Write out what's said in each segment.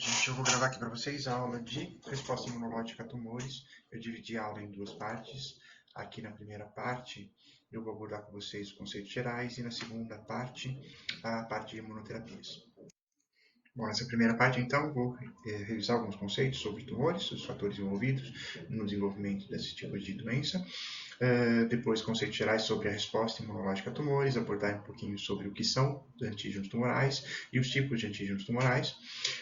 Gente, eu vou gravar aqui para vocês a aula de resposta imunológica a tumores. Eu dividi a aula em duas partes. Aqui na primeira parte, eu vou abordar com vocês os conceitos gerais e na segunda parte, a parte de imunoterapias. Bom, nessa primeira parte, então, vou revisar alguns conceitos sobre tumores, os fatores envolvidos no desenvolvimento desse tipo de doença. Depois, conceitos gerais sobre a resposta imunológica a tumores, abordar um pouquinho sobre o que são antígenos tumorais e os tipos de antígenos tumorais,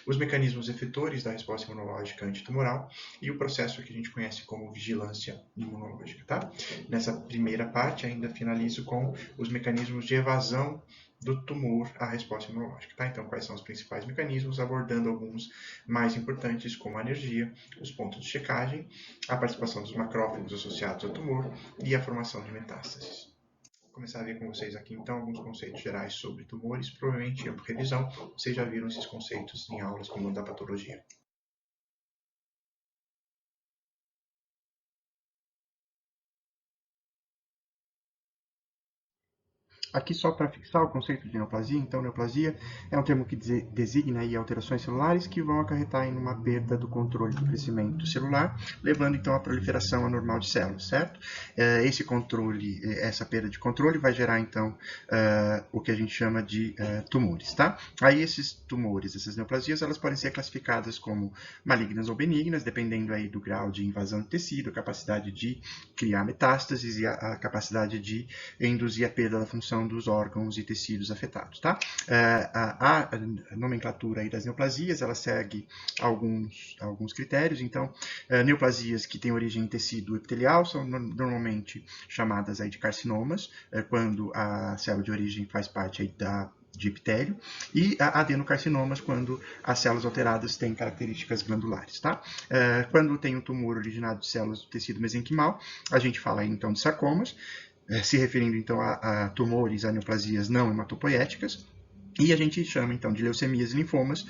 os mecanismos efetores da resposta imunológica antitumoral e o processo que a gente conhece como vigilância imunológica. Tá? Nessa primeira parte, ainda finalizo com os mecanismos de evasão do tumor à resposta imunológica. Tá? Então, quais são os principais mecanismos, abordando alguns mais importantes, como a alergia, os pontos de checagem, a participação dos macrófagos associados ao tumor e a formação de metástases. Vou começar a ver com vocês aqui, então, alguns conceitos gerais sobre tumores. Provavelmente, por revisão, vocês já viram esses conceitos em aulas como da patologia. Aqui só para fixar o conceito de neoplasia, então neoplasia é um termo que designa aí alterações celulares que vão acarretar em uma perda do controle do crescimento celular, levando então à proliferação anormal de células, certo? Esse controle, essa perda de controle vai gerar então o que a gente chama de tumores, tá? Aí esses tumores, essas neoplasias, elas podem ser classificadas como malignas ou benignas, dependendo aí do grau de invasão de tecido, a capacidade de criar metástases e a capacidade de induzir a perda da função dos órgãos e tecidos afetados, tá? A nomenclatura aí das neoplasias, ela segue alguns critérios. Então, neoplasias que têm origem em tecido epitelial são normalmente chamadas aí de carcinomas, quando a célula de origem faz parte aí de epitélio, e adenocarcinomas quando as células alteradas têm características glandulares, tá? Quando tem um tumor originado de células do tecido mesenquimal, a gente fala aí, então de sarcomas, se referindo então a tumores, a neoplasias não hematopoéticas, e a gente chama então de leucemias e linfomas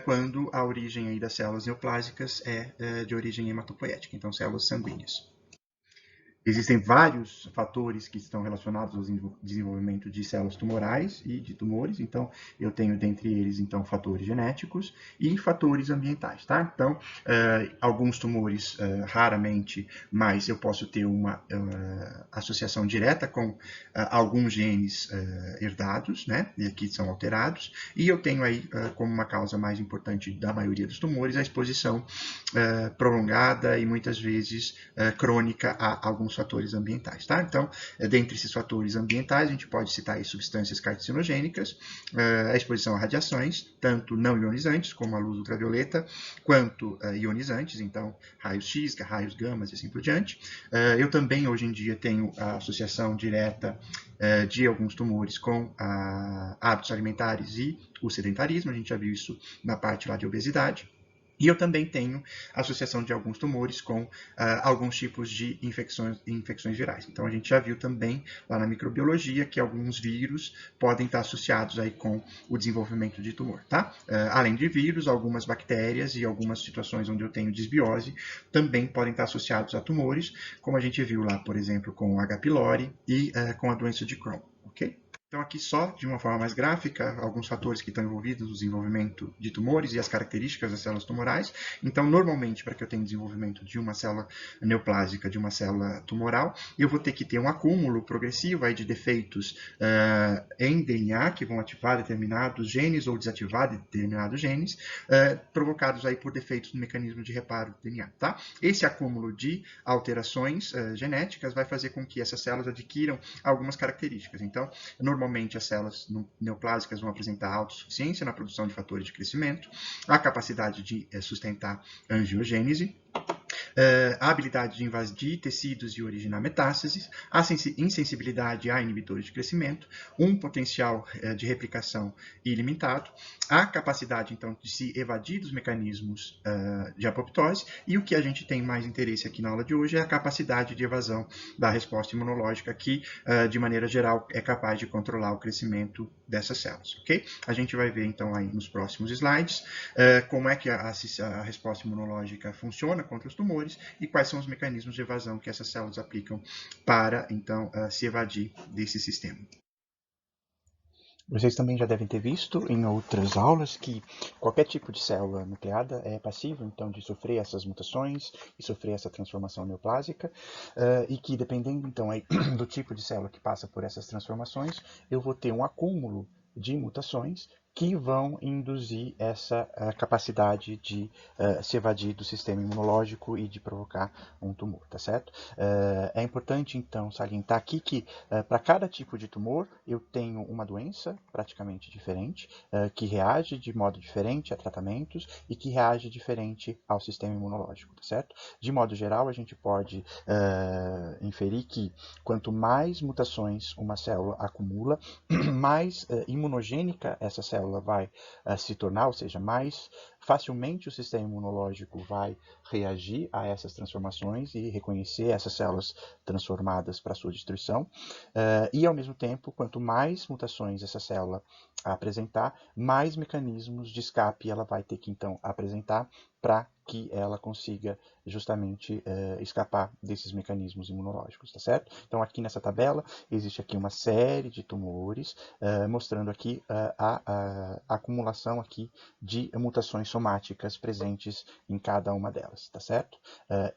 quando a origem aí das células neoplásicas é de origem hematopoética, então células sanguíneas. Existem vários fatores que estão relacionados ao desenvolvimento de células tumorais e de tumores. Então, eu tenho dentre eles, então, fatores genéticos e fatores ambientais, tá? Então, alguns tumores, raramente, mas eu posso ter uma associação direta com alguns genes herdados, né? E aqui são alterados. E eu tenho aí, como uma causa mais importante da maioria dos tumores, a exposição prolongada e muitas vezes crônica a alguns fatores ambientais, tá? Então, dentre esses fatores ambientais, a gente pode citar aí substâncias carcinogênicas, a exposição a radiações, tanto não ionizantes, como a luz ultravioleta, quanto ionizantes, então raios X, raios gamas e assim por diante. Eu também, hoje em dia, tenho a associação direta de alguns tumores com hábitos alimentares e o sedentarismo, a gente já viu isso na parte lá de obesidade. E eu também tenho associação de alguns tumores com alguns tipos de infecções virais. Então, a gente já viu também lá na microbiologia que alguns vírus podem estar associados aí com o desenvolvimento de tumor, tá? Além de vírus, algumas bactérias e algumas situações onde eu tenho desbiose também podem estar associados a tumores, como a gente viu lá, por exemplo, com o H. pylori e com a doença de Crohn, ok? Então, aqui só, de uma forma mais gráfica, alguns fatores que estão envolvidos no desenvolvimento de tumores e as características das células tumorais. Então, normalmente, para que eu tenha desenvolvimento de uma célula neoplásica, de uma célula tumoral, eu vou ter que ter um acúmulo progressivo aí de defeitos em DNA, que vão ativar determinados genes ou desativar determinados genes, provocados aí por defeitos no mecanismo de reparo do DNA, tá? Esse acúmulo de alterações genéticas vai fazer com que essas células adquiram algumas características. Então, normalmente as células neoplásicas vão apresentar autossuficiência na produção de fatores de crescimento, a capacidade de sustentar angiogênese, a habilidade de invadir tecidos e originar metástases, a insensibilidade a inibidores de crescimento, um potencial de replicação ilimitado, a capacidade, então, de se evadir dos mecanismos de apoptose, e o que a gente tem mais interesse aqui na aula de hoje é a capacidade de evasão da resposta imunológica, que, de maneira geral, é capaz de controlar o crescimento dessas células, ok? A gente vai ver, então, aí nos próximos slides, como é que a resposta imunológica funciona contra os tumores e quais são os mecanismos de evasão que essas células aplicam para, então, se evadir desse sistema. Vocês também já devem ter visto em outras aulas que qualquer tipo de célula nucleada é passível, então, de sofrer essas mutações e sofrer essa transformação neoplásica, e que, dependendo, então, aí, do tipo de célula que passa por essas transformações, eu vou ter um acúmulo de mutações que vão induzir essa capacidade de se evadir do sistema imunológico e de provocar um tumor, tá certo? É importante, então, salientar aqui que para cada tipo de tumor eu tenho uma doença praticamente diferente, que reage de modo diferente a tratamentos e que reage diferente ao sistema imunológico, tá certo? De modo geral, a gente pode inferir que quanto mais mutações uma célula acumula, mais imunogênica essa célula vai se tornar, ou seja, mais facilmente o sistema imunológico vai reagir a essas transformações e reconhecer essas células transformadas para sua destruição. E, ao mesmo tempo, quanto mais mutações essa célula apresentar, mais mecanismos de escape ela vai ter que, então, apresentar para que ela consiga justamente escapar desses mecanismos imunológicos, tá certo? Então, aqui nessa tabela, existe aqui uma série de tumores, mostrando aqui a acumulação aqui de mutações somáticas presentes em cada uma delas, tá certo?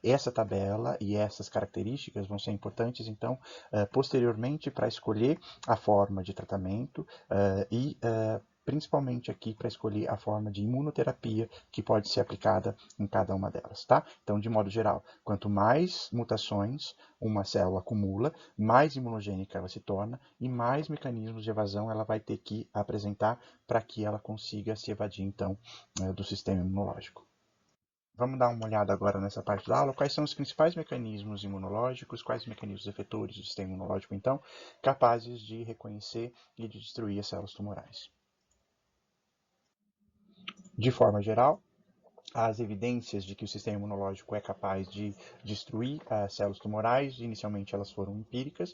Essa tabela e essas características vão ser importantes, então, posteriormente para escolher a forma de tratamento e principalmente aqui para escolher a forma de imunoterapia que pode ser aplicada em cada uma delas, tá? Então, de modo geral, quanto mais mutações uma célula acumula, mais imunogênica ela se torna e mais mecanismos de evasão ela vai ter que apresentar para que ela consiga se evadir, então, do sistema imunológico. Vamos dar uma olhada agora nessa parte da aula. Quais são os principais mecanismos imunológicos, quais mecanismos efetores do sistema imunológico, então, capazes de reconhecer e de destruir as células tumorais? De forma geral, as evidências de que o sistema imunológico é capaz de destruir as células tumorais, inicialmente elas foram empíricas,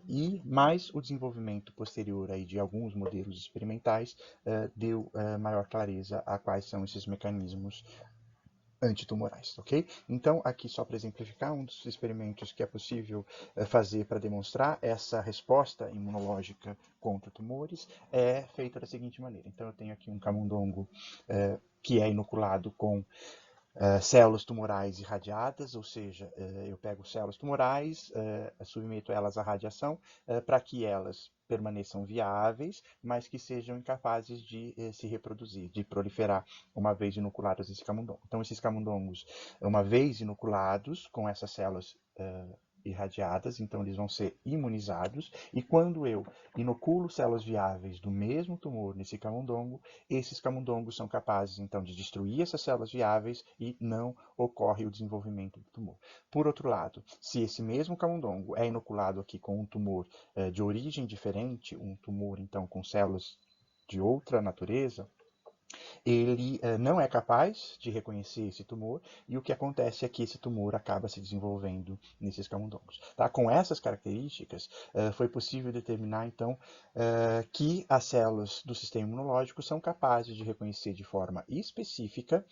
e mais o desenvolvimento posterior aí de alguns modelos experimentais deu maior clareza a quais são esses mecanismos antitumorais, ok? Então, aqui só para exemplificar, um dos experimentos que é possível fazer para demonstrar essa resposta imunológica contra tumores é feita da seguinte maneira. Então, eu tenho aqui um camundongo que é inoculado com células tumorais irradiadas, ou seja, eu pego células tumorais, submeto elas à radiação para que elas permaneçam viáveis, mas que sejam incapazes de se reproduzir, de proliferar, uma vez inoculadas esse camundongo. Então, esses camundongos, uma vez inoculados com essas células irradiadas, então eles vão ser imunizados, e quando eu inoculo células viáveis do mesmo tumor nesse camundongo, esses camundongos são capazes, então, de destruir essas células viáveis e não ocorre o desenvolvimento do tumor. Por outro lado, se esse mesmo camundongo é inoculado aqui com um tumor de origem diferente, um tumor, então, com células de outra natureza, ele não é capaz de reconhecer esse tumor e o que acontece é que esse tumor acaba se desenvolvendo nesses camundongos. Tá? Com essas características, foi possível determinar, então, que as células do sistema imunológico são capazes de reconhecer de forma específica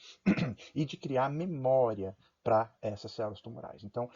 e de criar memória para essas células tumorais. Então,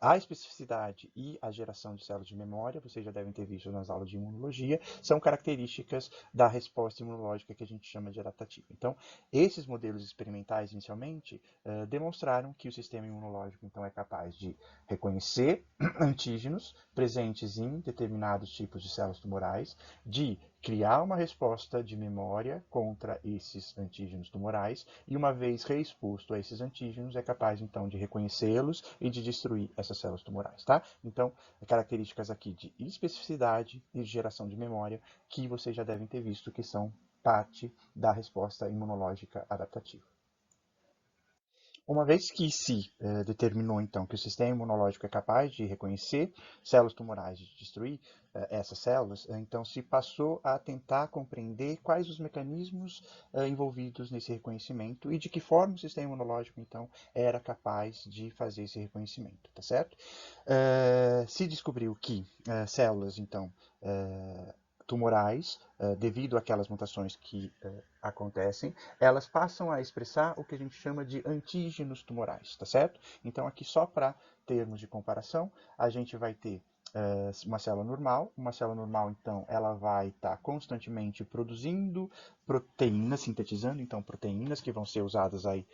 a especificidade e a geração de células de memória, vocês já devem ter visto nas aulas de imunologia, são características da resposta imunológica que a gente chama de adaptativa. Então, esses modelos experimentais, inicialmente, demonstraram que o sistema imunológico, então, é capaz de reconhecer antígenos presentes em determinados tipos de células tumorais, de criar uma resposta de memória contra esses antígenos tumorais e, uma vez reexposto a esses antígenos, é capaz, então, de reconhecê-los e de destruir essas células tumorais, tá? Então, características aqui de especificidade e de geração de memória que vocês já devem ter visto que são parte da resposta imunológica adaptativa. Uma vez que se determinou, então, que o sistema imunológico é capaz de reconhecer células tumorais e de destruir essas células, então se passou a tentar compreender quais os mecanismos envolvidos nesse reconhecimento e de que forma o sistema imunológico, então, era capaz de fazer esse reconhecimento, tá certo? Se descobriu que células, então, tumorais, devido àquelas mutações que acontecem, elas passam a expressar o que a gente chama de antígenos tumorais, tá certo? Então, aqui só para termos de comparação, a gente vai ter uma célula normal. Uma célula normal, então, ela vai estar constantemente produzindo proteínas, sintetizando, então, proteínas que vão ser usadas aí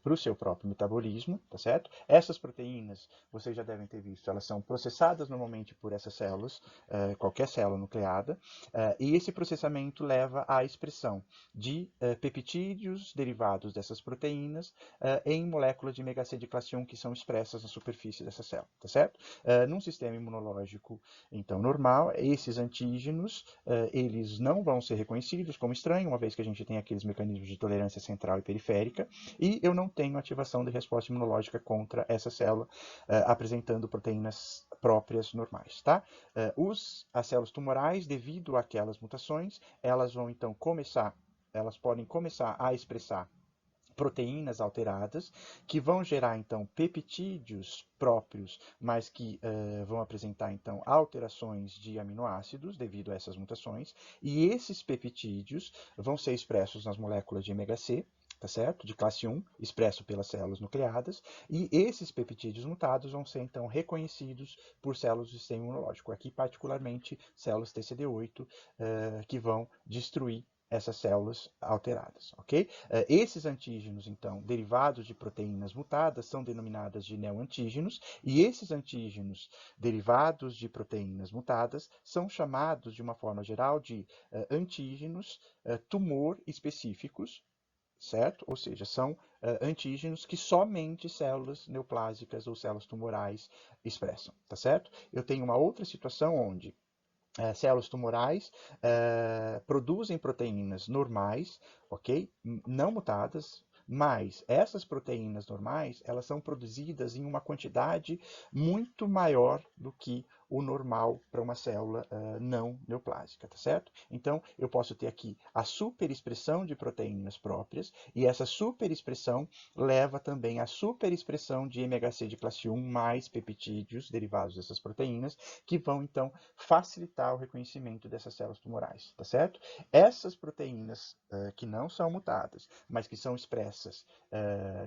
para o seu próprio metabolismo, tá certo? Essas proteínas, vocês já devem ter visto, elas são processadas normalmente por essas células, qualquer célula nucleada, e esse processamento leva à expressão de peptídeos derivados dessas proteínas em moléculas de MHC de classe 1 que são expressas na superfície dessa célula, tá certo? Num sistema imunológico, então, normal, esses antígenos, eles não vão ser reconhecidos como estranhos, uma vez que a gente tem aqueles mecanismos de tolerância central e periférica, e eu não tenho ativação de resposta imunológica contra essa célula, apresentando proteínas próprias normais, tá? As células tumorais, devido àquelas mutações, elas vão, então, elas podem começar a expressar proteínas alteradas, que vão gerar, então, peptídeos próprios, mas que vão apresentar, então, alterações de aminoácidos devido a essas mutações, e esses peptídeos vão ser expressos nas moléculas de MHC, tá certo? De classe 1, expresso pelas células nucleadas, e esses peptídeos mutados vão ser, então, reconhecidos por células do sistema imunológico, aqui particularmente células TCD8, que vão destruir essas células alteradas, ok? Esses antígenos, então, derivados de proteínas mutadas, são denominadas de neoantígenos, e esses antígenos derivados de proteínas mutadas são chamados, de uma forma geral, de antígenos tumor específicos, certo? Ou seja, são antígenos que somente células neoplásicas ou células tumorais expressam, tá certo? Eu tenho uma outra situação onde células tumorais produzem proteínas normais, ok? Não mutadas, mas essas proteínas normais, elas são produzidas em uma quantidade muito maior do que o normal para uma célula não neoplásica, tá certo? Então, eu posso ter aqui a superexpressão de proteínas próprias, e essa superexpressão leva também à superexpressão de MHC de classe 1 mais peptídeos derivados dessas proteínas, que vão, então, facilitar o reconhecimento dessas células tumorais, tá certo? Essas proteínas que não são mutadas, mas que são expressas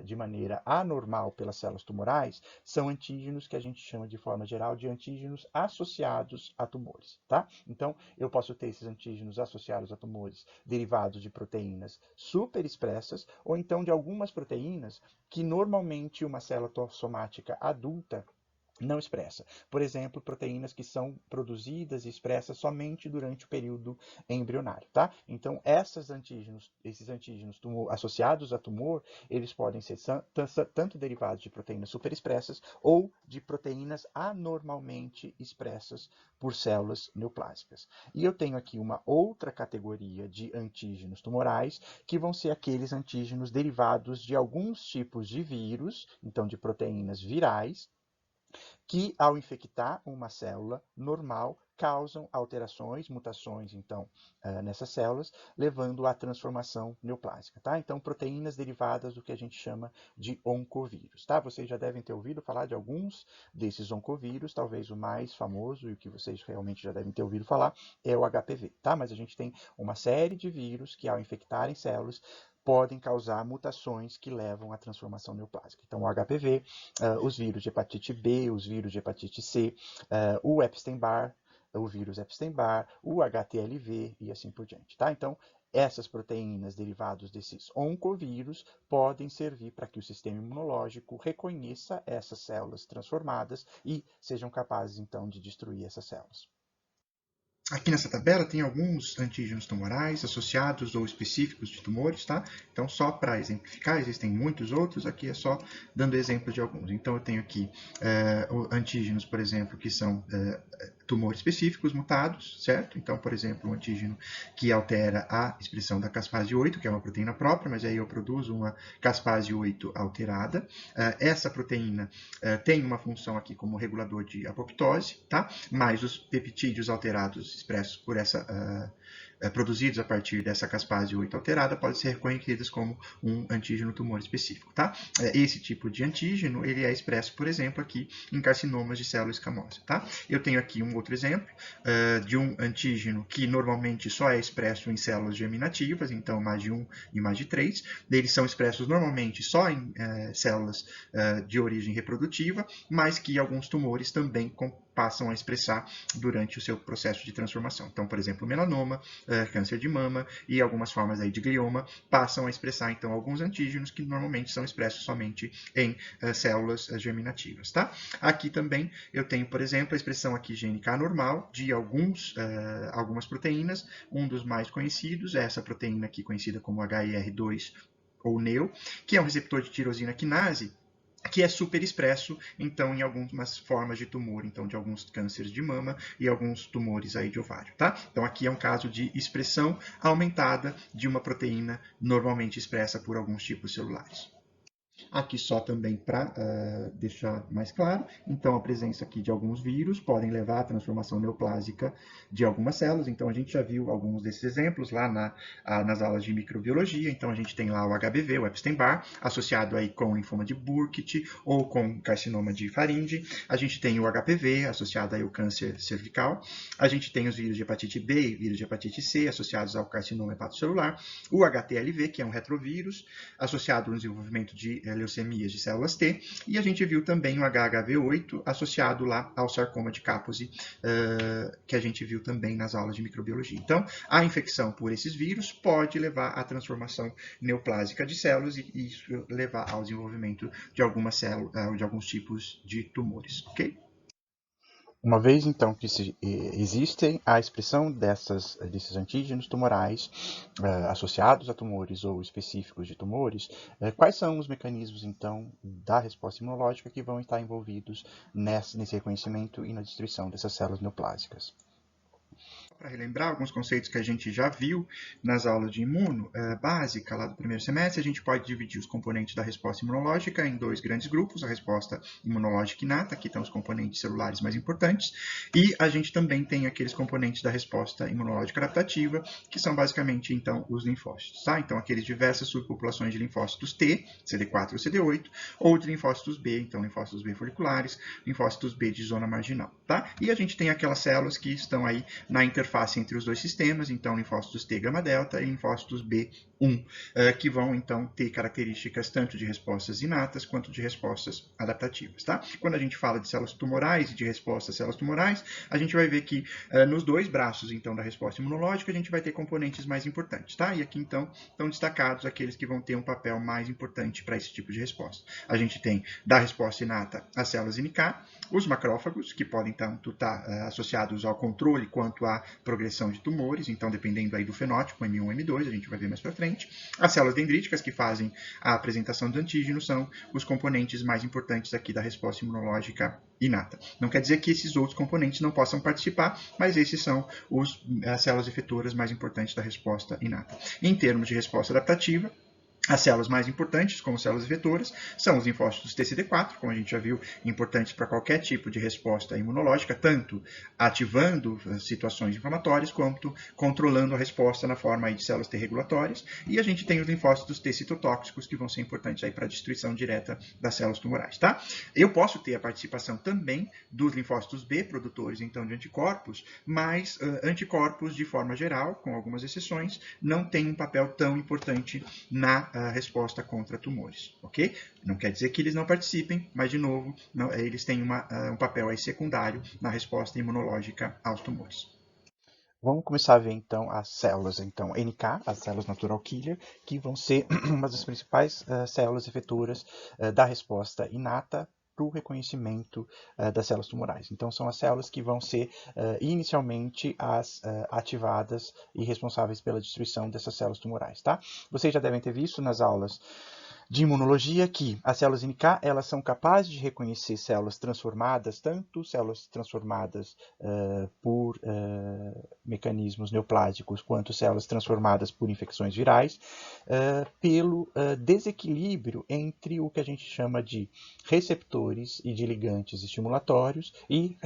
de maneira anormal pelas células tumorais, são antígenos que a gente chama de forma geral de antígenos associados a tumores, tá? Então, eu posso ter esses antígenos associados a tumores derivados de proteínas superexpressas, ou então de algumas proteínas que normalmente uma célula somática adulta não expressa. Por exemplo, proteínas que são produzidas e expressas somente durante o período embrionário, tá? Então, esses antígenos associados a tumor, eles podem ser tanto derivados de proteínas superexpressas ou de proteínas anormalmente expressas por células neoplásicas. E eu tenho aqui uma outra categoria de antígenos tumorais, que vão ser aqueles antígenos derivados de alguns tipos de vírus, então de proteínas virais, que, ao infectar uma célula normal, causam alterações, mutações, então, nessas células, levando à transformação neoplásica, tá? Então, proteínas derivadas do que a gente chama de oncovírus, tá? Vocês já devem ter ouvido falar de alguns desses oncovírus, talvez o mais famoso e o que vocês realmente já devem ter ouvido falar é o HPV, tá? Mas a gente tem uma série de vírus que, ao infectarem células, podem causar mutações que levam à transformação neoplásica. Então, o HPV, os vírus de hepatite B, os vírus de hepatite C, o Epstein-Barr, o vírus Epstein-Barr, o HTLV e assim por diante, tá? Então, essas proteínas derivadas desses oncovírus podem servir para que o sistema imunológico reconheça essas células transformadas e sejam capazes, então, de destruir essas células. Aqui nessa tabela tem alguns antígenos tumorais associados ou específicos de tumores, tá? Então, só para exemplificar, existem muitos outros, aqui é só dando exemplos de alguns. Então, eu tenho aqui antígenos, por exemplo, que são tumores específicos mutados, certo? Então, por exemplo, um antígeno que altera a expressão da caspase 8, que é uma proteína própria, mas aí eu produzo uma caspase 8 alterada. Essa proteína tem uma função aqui como regulador de apoptose, tá? Mas os peptídeos alterados expressos por essa produzidos a partir dessa caspase 8 alterada podem ser reconhecidos como um antígeno tumor específico, tá? Esse tipo de antígeno, ele é expresso, por exemplo, aqui em carcinomas de célula escamosa, tá? Eu tenho aqui um outro exemplo de um antígeno que normalmente só é expresso em células germinativas, então mais de 1 e mais de 3. Eles são expressos normalmente só em células de origem reprodutiva, mas que alguns tumores também passam a expressar durante o seu processo de transformação. Então, por exemplo, melanoma, câncer de mama e algumas formas aí de glioma passam a expressar, então, alguns antígenos que normalmente são expressos somente em células germinativas, tá? Aqui também eu tenho, por exemplo, a expressão aqui GNK normal de algumas proteínas. Um dos mais conhecidos é essa proteína aqui conhecida como HIR2 ou NEO, que é um receptor de tirosina quinase, que é super expresso, então, em algumas formas de tumor, então, de alguns cânceres de mama e alguns tumores aí de ovário, tá? Então, aqui é um caso de expressão aumentada de uma proteína normalmente expressa por alguns tipos celulares. Aqui só também para deixar mais claro, então a presença aqui de alguns vírus podem levar à transformação neoplásica de algumas células, então a gente já viu alguns desses exemplos lá nas aulas de microbiologia, então a gente tem lá o HBV, o Epstein-Barr, associado aí com linfoma de Burkitt ou com carcinoma de faringe, a gente tem o HPV, associado aí ao câncer cervical, a gente tem os vírus de hepatite B e vírus de hepatite C, associados ao carcinoma hepatocelular, o HTLV, que é um retrovírus, associado ao desenvolvimento de leucemias de células T, e a gente viu também o HHV8 associado lá ao sarcoma de Kaposi, que a gente viu também nas aulas de microbiologia. Então, a infecção por esses vírus pode levar à transformação neoplásica de células e isso levar ao desenvolvimento de algumas células, de alguns tipos de tumores, ok? Uma vez, então, que existem a expressão desses antígenos tumorais associados a tumores ou específicos de tumores, quais são os mecanismos, então, da resposta imunológica que vão estar envolvidos nesse reconhecimento e na destruição dessas células neoplásicas? Para relembrar alguns conceitos que a gente já viu nas aulas de imuno básica lá do primeiro semestre, a gente pode dividir os componentes da resposta imunológica em dois grandes grupos, a resposta imunológica inata, aqui estão os componentes celulares mais importantes, e a gente também tem aqueles componentes da resposta imunológica adaptativa, que são basicamente, então, os linfócitos, tá? Então, aqueles diversas subpopulações de linfócitos T, CD4 ou CD8, ou de linfócitos B, então, linfócitos B foliculares, linfócitos B de zona marginal, tá? E a gente tem aquelas células que estão aí na interface entre os dois sistemas, então linfócitos T gama delta e linfócitos B1, que vão então ter características tanto de respostas inatas quanto de respostas adaptativas, tá? Quando a gente fala de células tumorais e de respostas a células tumorais, a gente vai ver que nos dois braços então da resposta imunológica a gente vai ter componentes mais importantes, tá? E aqui então estão destacados aqueles que vão ter um papel mais importante para esse tipo de resposta. A gente tem da resposta inata as células NK, os macrófagos, que podem tanto estar associados ao controle quanto à progressão de tumores, então dependendo aí do fenótipo, M1, M2, a gente vai ver mais para frente. As células dendríticas, que fazem a apresentação do antígeno, são os componentes mais importantes aqui da resposta imunológica inata. Não quer dizer que esses outros componentes não possam participar, mas esses são as células efetoras mais importantes da resposta inata. Em termos de resposta adaptativa, as células mais importantes, como células efetoras, são os linfócitos TCD4, como a gente já viu, importantes para qualquer tipo de resposta imunológica, tanto ativando situações inflamatórias, quanto controlando a resposta na forma aí de células T regulatórias. E a gente tem os linfócitos T citotóxicos, que vão ser importantes aí para a destruição direta das células tumorais, tá? Eu posso ter a participação também dos linfócitos B, produtores então de anticorpos, mas anticorpos de forma geral, com algumas exceções, não têm um papel tão importante na resposta contra tumores, ok? Não quer dizer que eles não participem, mas, de novo, eles têm um papel aí secundário na resposta imunológica aos tumores. Vamos começar a ver, então, as células, então, NK, as células natural killer, que vão ser uma das principais células efetoras da resposta inata para o reconhecimento das células tumorais. Então, são as células que vão ser inicialmente as ativadas e responsáveis pela destruição dessas células tumorais, tá? Vocês já devem ter visto nas aulas de imunologia que as células NK, elas são capazes de reconhecer células transformadas, tanto células transformadas por mecanismos neoplásicos, quanto células transformadas por infecções virais, pelo desequilíbrio entre o que a gente chama de receptores e de ligantes estimulatórios e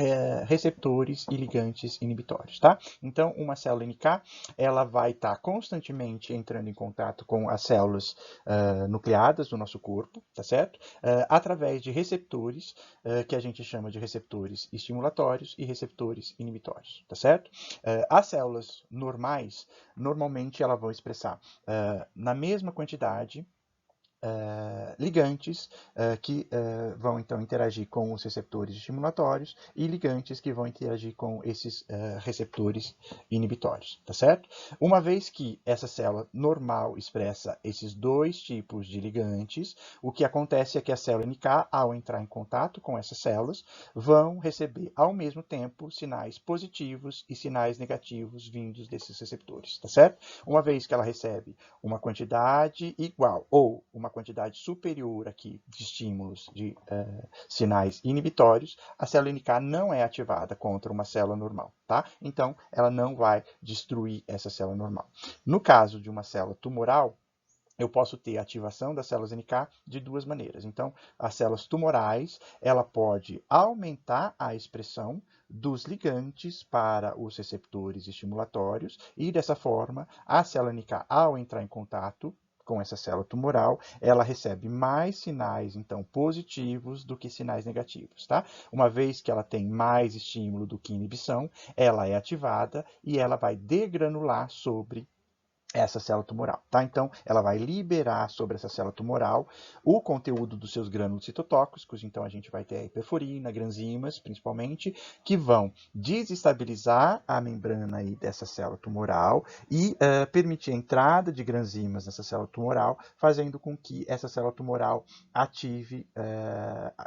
receptores e ligantes inibitórios, tá? Então, uma célula NK, ela vai estar constantemente entrando em contato com as células nucleares do nosso corpo, tá certo? Através de receptores, que a gente chama de receptores estimulatórios e receptores inibitórios, tá certo? As células normais, normalmente elas vão expressar na mesma quantidade ligantes que vão então interagir com os receptores estimulatórios e ligantes que vão interagir com esses receptores inibitórios, tá certo? Uma vez que essa célula normal expressa esses dois tipos de ligantes, o que acontece é que a célula NK, ao entrar em contato com essas células, vão receber ao mesmo tempo sinais positivos e sinais negativos vindos desses receptores, tá certo? Uma vez que ela recebe uma quantidade igual ou uma quantidade superior aqui de estímulos de sinais inibitórios, a célula NK não é ativada contra uma célula normal, tá? Então, ela não vai destruir essa célula normal. No caso de uma célula tumoral, eu posso ter a ativação das células NK de duas maneiras. Então, as células tumorais, ela pode aumentar a expressão dos ligantes para os receptores estimulatórios e, dessa forma, a célula NK, ao entrar em contato com essa célula tumoral, ela recebe mais sinais, então, positivos do que sinais negativos, tá? Uma vez que ela tem mais estímulo do que inibição, ela é ativada e ela vai degranular sobre essa célula tumoral, tá? Então, ela vai liberar sobre essa célula tumoral o conteúdo dos seus grânulos citotóxicos, então a gente vai ter a hiperforina, granzimas, principalmente, que vão desestabilizar a membrana aí dessa célula tumoral e permitir a entrada de granzimas nessa célula tumoral, fazendo com que essa célula tumoral ative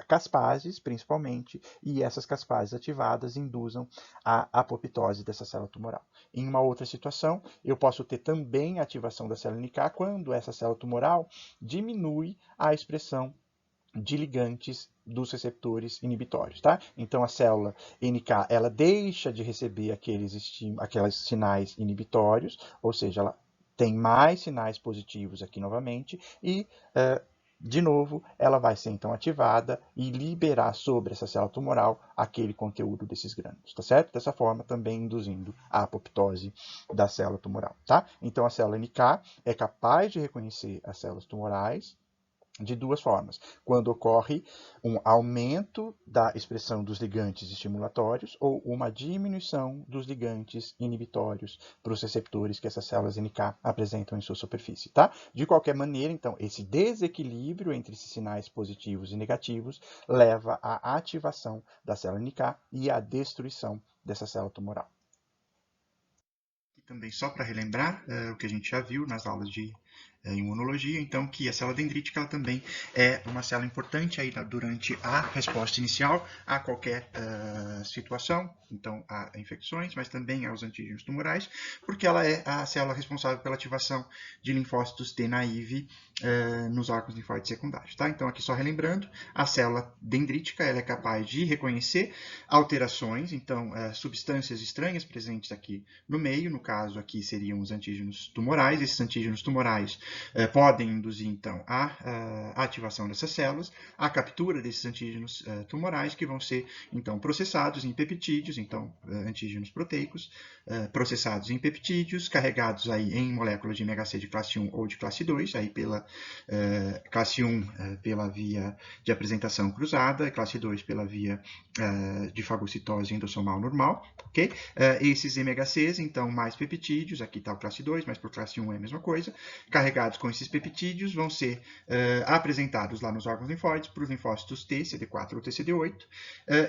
caspases, principalmente, e essas caspases ativadas induzam a apoptose dessa célula tumoral. Em uma outra situação, eu posso ter também a ativação da célula NK quando essa célula tumoral diminui a expressão de ligantes dos receptores inibitórios, tá? Então a célula NK ela deixa de receber aqueles sinais inibitórios, ou seja, ela tem mais sinais positivos aqui novamente e de novo, ela vai ser então ativada e liberar sobre essa célula tumoral aquele conteúdo desses grânulos, tá certo? Dessa forma, também induzindo a apoptose da célula tumoral, tá? Então, a célula NK é capaz de reconhecer as células tumorais de duas formas. Quando ocorre um aumento da expressão dos ligantes estimulatórios ou uma diminuição dos ligantes inibitórios para os receptores que essas células NK apresentam em sua superfície, tá? De qualquer maneira, então, esse desequilíbrio entre esses sinais positivos e negativos leva à ativação da célula NK e à destruição dessa célula tumoral. E também, só para relembrar o que a gente já viu nas aulas de imunologia, então, que a célula dendrítica ela também é uma célula importante aí durante a resposta inicial a qualquer situação, então a infecções, mas também aos antígenos tumorais, porque ela é a célula responsável pela ativação de linfócitos T naive nos órgãos linfóides secundários, tá? Então, aqui só relembrando, a célula dendrítica ela é capaz de reconhecer alterações, então, substâncias estranhas presentes aqui no meio, no caso aqui seriam os antígenos tumorais, esses antígenos tumorais podem induzir, então, a ativação dessas células, a captura desses antígenos tumorais, que vão ser, então, processados em peptídeos, então, antígenos proteicos, processados em peptídeos, carregados aí em moléculas de MHC de classe 1 ou de classe 2, aí pela classe 1 pela via de apresentação cruzada, classe 2 pela via de fagocitose endossomal normal, ok? Esses MHCs, então, mais peptídeos, aqui está o classe 2, mas por classe 1 é a mesma coisa, carregados com esses peptídeos vão ser apresentados lá nos órgãos linfóides para os linfócitos T, CD4 ou TCD8,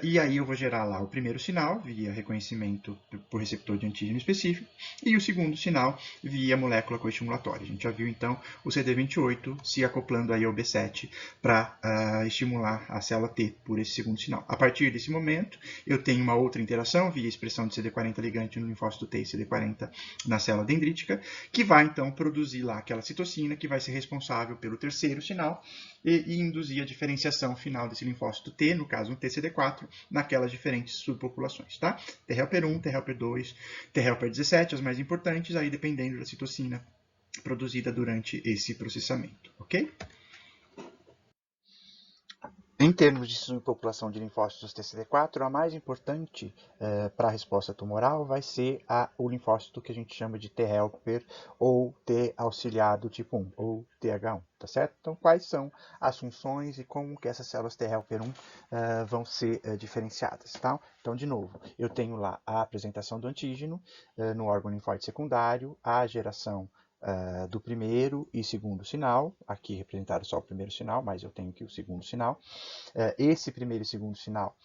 e aí eu vou gerar lá o primeiro sinal, via reconhecimento por receptor de antígeno específico, e o segundo sinal via molécula coestimulatória. A gente já viu, então, o CD28 se acoplando aí ao B7 para estimular a célula T por esse segundo sinal. A partir desse momento, eu tenho uma outra interação via expressão de CD40 ligante no linfócito T e CD40 na célula dendrítica, que vai, então, produzir lá aquela citocina que vai ser responsável pelo terceiro sinal e induzir a diferenciação final desse linfócito T, no caso um TCD4, naquelas diferentes subpopulações, tá? T helper 1, T helper 2, T helper 17, as mais importantes, aí dependendo da citocina produzida durante esse processamento, ok? Em termos de subpopulação de linfócitos TCD4, a mais importante para a resposta tumoral vai ser o linfócito que a gente chama de T helper ou T auxiliado tipo 1, ou TH1, tá certo? Então, quais são as funções e como que essas células T helper 1 vão ser diferenciadas, tá? Então, de novo, eu tenho lá a apresentação do antígeno no órgão linfóide secundário, a geração do primeiro e segundo sinal, aqui representado só o primeiro sinal, mas eu tenho aqui o segundo sinal. Esse primeiro e segundo sinal,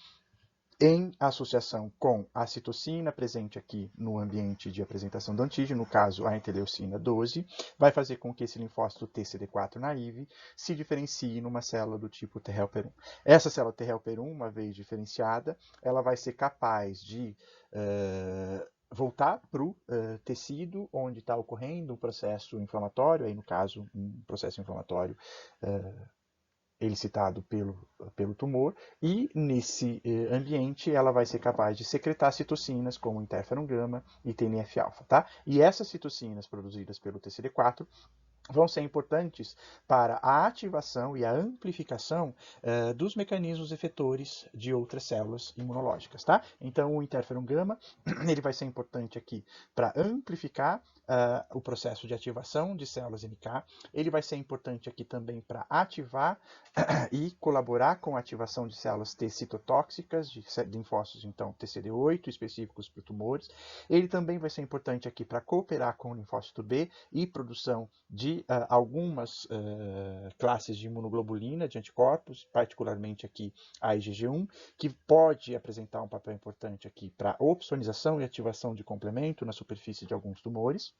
em associação com a citocina presente aqui no ambiente de apresentação do antígeno, no caso a interleucina 12, vai fazer com que esse linfócito TCD4 naive se diferencie numa célula do tipo T helper 1. Essa célula T helper 1, uma vez diferenciada, ela vai ser capaz de voltar para o tecido onde está ocorrendo um processo inflamatório, aí no caso um processo inflamatório elicitado pelo tumor, e nesse ambiente ela vai ser capaz de secretar citocinas como interferon gama e TNF-alfa, tá? E essas citocinas produzidas pelo TCD4 vão ser importantes para a ativação e a amplificação dos mecanismos efetores de outras células imunológicas, tá? Então, o interferon gama, ele vai ser importante aqui para amplificar o processo de ativação de células NK, ele vai ser importante aqui também para ativar e colaborar com a ativação de células T citotóxicas, de linfócitos, então, TCD8, específicos para tumores. Ele também vai ser importante aqui para cooperar com o linfócito B e produção de algumas classes de imunoglobulina, de anticorpos, particularmente aqui a IgG1, que pode apresentar um papel importante aqui para opsonização e ativação de complemento na superfície de alguns tumores.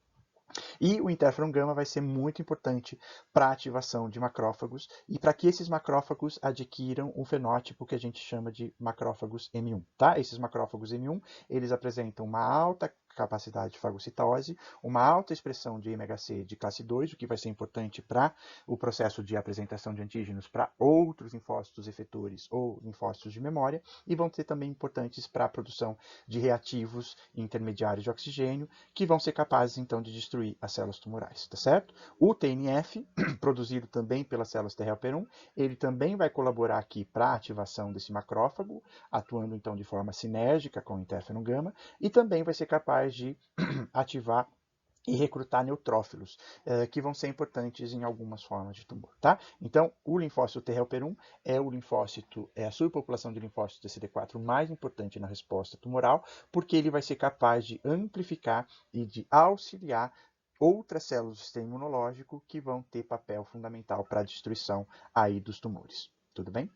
E o interferon gama vai ser muito importante para a ativação de macrófagos e para que esses macrófagos adquiram um fenótipo que a gente chama de macrófagos M1, tá? Esses macrófagos M1, eles apresentam uma alta capacidade de fagocitose, uma alta expressão de MHC de classe 2, o que vai ser importante para o processo de apresentação de antígenos para outros linfócitos efetores ou linfócitos de memória, e vão ser também importantes para a produção de reativos intermediários de oxigênio, que vão ser capazes, então, de destruir as células tumorais, tá certo? O TNF, produzido também pelas células T helper 1, ele também vai colaborar aqui para a ativação desse macrófago, atuando, então, de forma sinérgica com o interferon gama, e também vai ser capaz de ativar e recrutar neutrófilos, que vão ser importantes em algumas formas de tumor, tá? Então, o linfócito T helper 1 é o linfócito, é a subpopulação de linfócitos TCD4 mais importante na resposta tumoral, porque ele vai ser capaz de amplificar e de auxiliar outras células do sistema imunológico que vão ter papel fundamental para a destruição aí dos tumores. Tudo bem?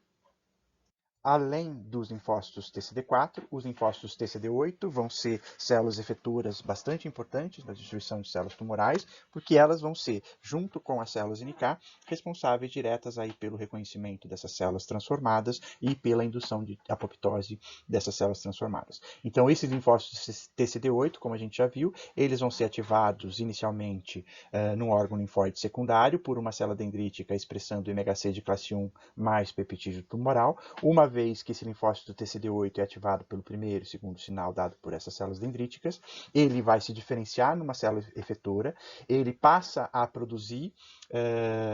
Além dos linfócitos TCD4, os linfócitos TCD8 vão ser células efetoras bastante importantes na destruição de células tumorais, porque elas vão ser, junto com as células NK, responsáveis diretas aí pelo reconhecimento dessas células transformadas e pela indução de apoptose dessas células transformadas. Então, esses linfócitos TCD8, como a gente já viu, eles vão ser ativados inicialmente num órgão linfóide secundário por uma célula dendrítica expressando MHC de classe 1 mais peptídeo tumoral. Uma vez que esse linfócito TCD8 é ativado pelo primeiro e segundo sinal dado por essas células dendríticas, ele vai se diferenciar numa célula efetora, ele passa a produzir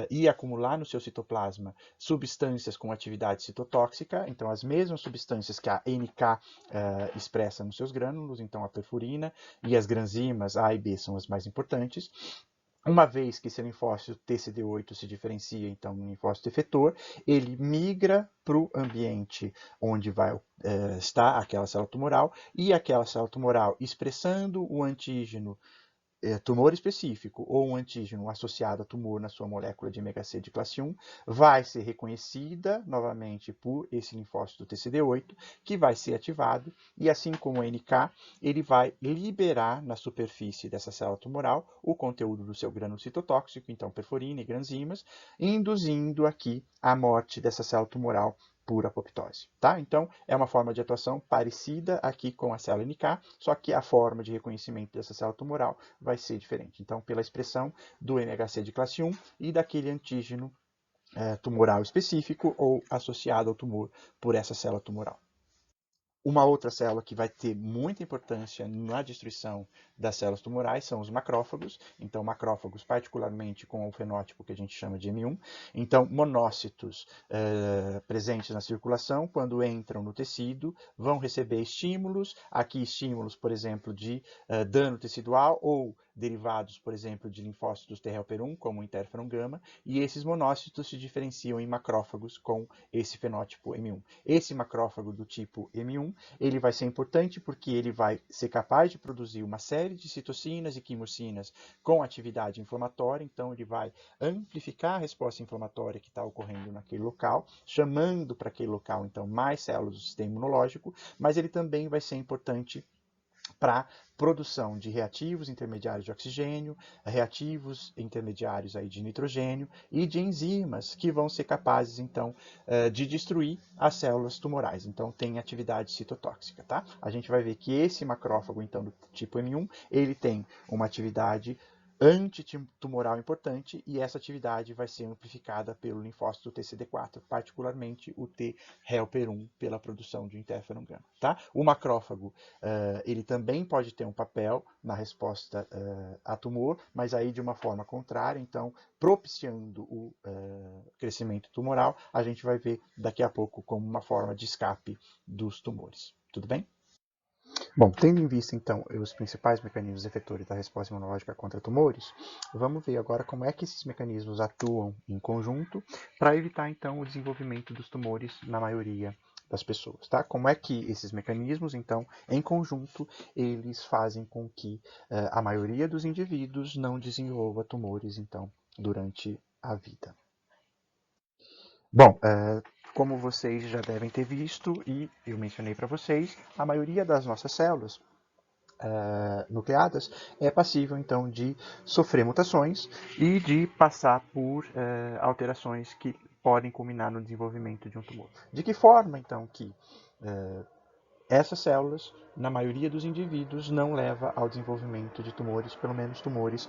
e acumular no seu citoplasma substâncias com atividade citotóxica, então as mesmas substâncias que a NK expressa nos seus grânulos, então a perfurina e as granzimas A e B são as mais importantes. Uma vez que esse linfócito TCD8 se diferencia, então, no linfócito efetor, ele migra para o ambiente onde vai estar aquela célula tumoral, e aquela célula tumoral, expressando o antígeno tumor específico ou um antígeno associado a tumor na sua molécula de MHC de classe 1, vai ser reconhecida novamente por esse linfócito TCD8, que vai ser ativado, e assim como o NK, ele vai liberar na superfície dessa célula tumoral o conteúdo do seu grânulo citotóxico, então perfurina e granzimas, induzindo aqui a morte dessa célula tumoral por apoptose, tá? Então, é uma forma de atuação parecida aqui com a célula NK, só que a forma de reconhecimento dessa célula tumoral vai ser diferente. Então, pela expressão do MHC de classe 1 e daquele antígeno tumoral específico ou associado ao tumor por essa célula tumoral. Uma outra célula que vai ter muita importância na destruição das células tumorais são os macrófagos. Então, macrófagos particularmente com o fenótipo que a gente chama de M1. Então, monócitos presentes na circulação, quando entram no tecido, vão receber estímulos. Aqui, estímulos, por exemplo, de dano tecidual ou derivados, por exemplo, de linfócitos T helper 1, como o interferon gama, e esses monócitos se diferenciam em macrófagos com esse fenótipo M1. Esse macrófago do tipo M1, ele vai ser importante porque ele vai ser capaz de produzir uma série de citocinas e quimocinas com atividade inflamatória, então ele vai amplificar a resposta inflamatória que está ocorrendo naquele local, chamando para aquele local, então, mais células do sistema imunológico, mas ele também vai ser importante para produção de reativos intermediários de oxigênio, reativos intermediários aí de nitrogênio e de enzimas que vão ser capazes, então, de destruir as células tumorais. Então, tem atividade citotóxica, tá? A gente vai ver que esse macrófago, então, do tipo M1, ele tem uma atividade antitumoral importante e essa atividade vai ser amplificada pelo linfócito TCD4, particularmente o T helper 1 pela produção de interferon gama, tá? O macrófago, ele também pode ter um papel na resposta a tumor, mas aí de uma forma contrária, então propiciando o crescimento tumoral, a gente vai ver daqui a pouco como uma forma de escape dos tumores. Tudo bem? Bom, tendo em vista, então, os principais mecanismos efetores da resposta imunológica contra tumores, vamos ver agora como é que esses mecanismos atuam em conjunto para evitar, então, o desenvolvimento dos tumores na maioria das pessoas, tá? Como é que esses mecanismos, então, em conjunto, eles fazem com que a maioria dos indivíduos não desenvolva tumores, então, durante a vida. Bom, como vocês já devem ter visto e eu mencionei para vocês, a maioria das nossas células nucleadas é passível, então, de sofrer mutações e de passar por alterações que podem culminar no desenvolvimento de um tumor. De que forma, então, que essas células, na maioria dos indivíduos, não leva ao desenvolvimento de tumores, pelo menos tumores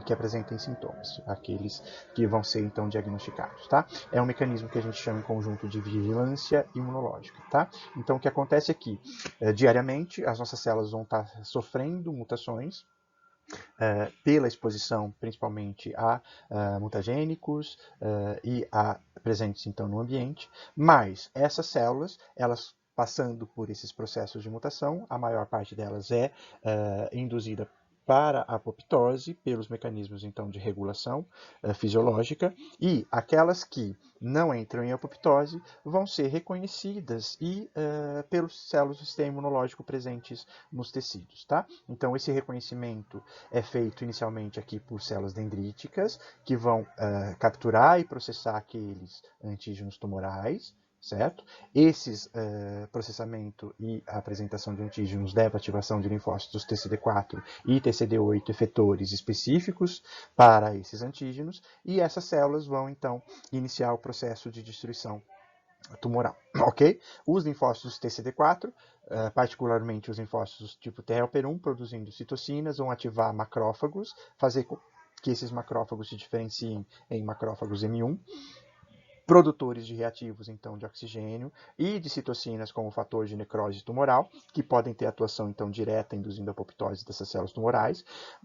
que apresentem sintomas, aqueles que vão ser, então, diagnosticados, tá? É um mecanismo que a gente chama em conjunto de vigilância imunológica, tá? Então, o que acontece é que, diariamente, as nossas células vão estar sofrendo mutações, pela exposição principalmente a mutagênicos e a presentes então no ambiente, mas essas células, elas passando por esses processos de mutação, a maior parte delas é induzida para a apoptose, pelos mecanismos então de regulação fisiológica, e aquelas que não entram em apoptose vão ser reconhecidas e pelos células do sistema imunológico presentes nos tecidos, tá? Então esse reconhecimento é feito inicialmente aqui por células dendríticas, que vão capturar e processar aqueles antígenos tumorais, certo? Esses processamento e a apresentação de antígenos leva à ativação de linfócitos TCD4 e TCD8 efetores específicos para esses antígenos, e essas células vão então iniciar o processo de destruição tumoral, ok? Os linfócitos TCD4, particularmente os linfócitos tipo T helper 1, produzindo citocinas, vão ativar macrófagos, fazer com que esses macrófagos se diferenciem em macrófagos M1, produtores de reativos, então, de oxigênio e de citocinas como fator de necrose tumoral, que podem ter atuação, então, direta, induzindo a apoptose dessas células tumorais,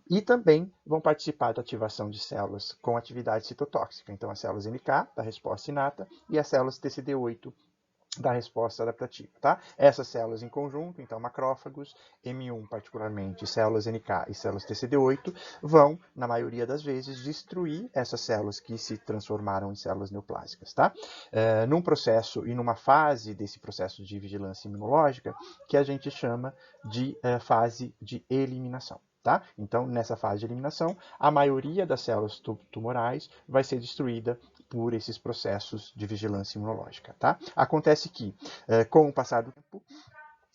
e também vão participar da ativação de células com atividade citotóxica, então, as células NK, da resposta inata, e as células TCD8, da resposta adaptativa, tá? Essas células em conjunto, então macrófagos, M1 particularmente, células NK e células TCD8, vão, na maioria das vezes, destruir essas células que se transformaram em células neoplásicas, tá? Num processo e numa fase desse processo de vigilância imunológica que a gente chama de fase de eliminação. Tá? Então, nessa fase de eliminação, a maioria das células tumorais vai ser destruída por esses processos de vigilância imunológica. Tá? Acontece que, com o passar do tempo,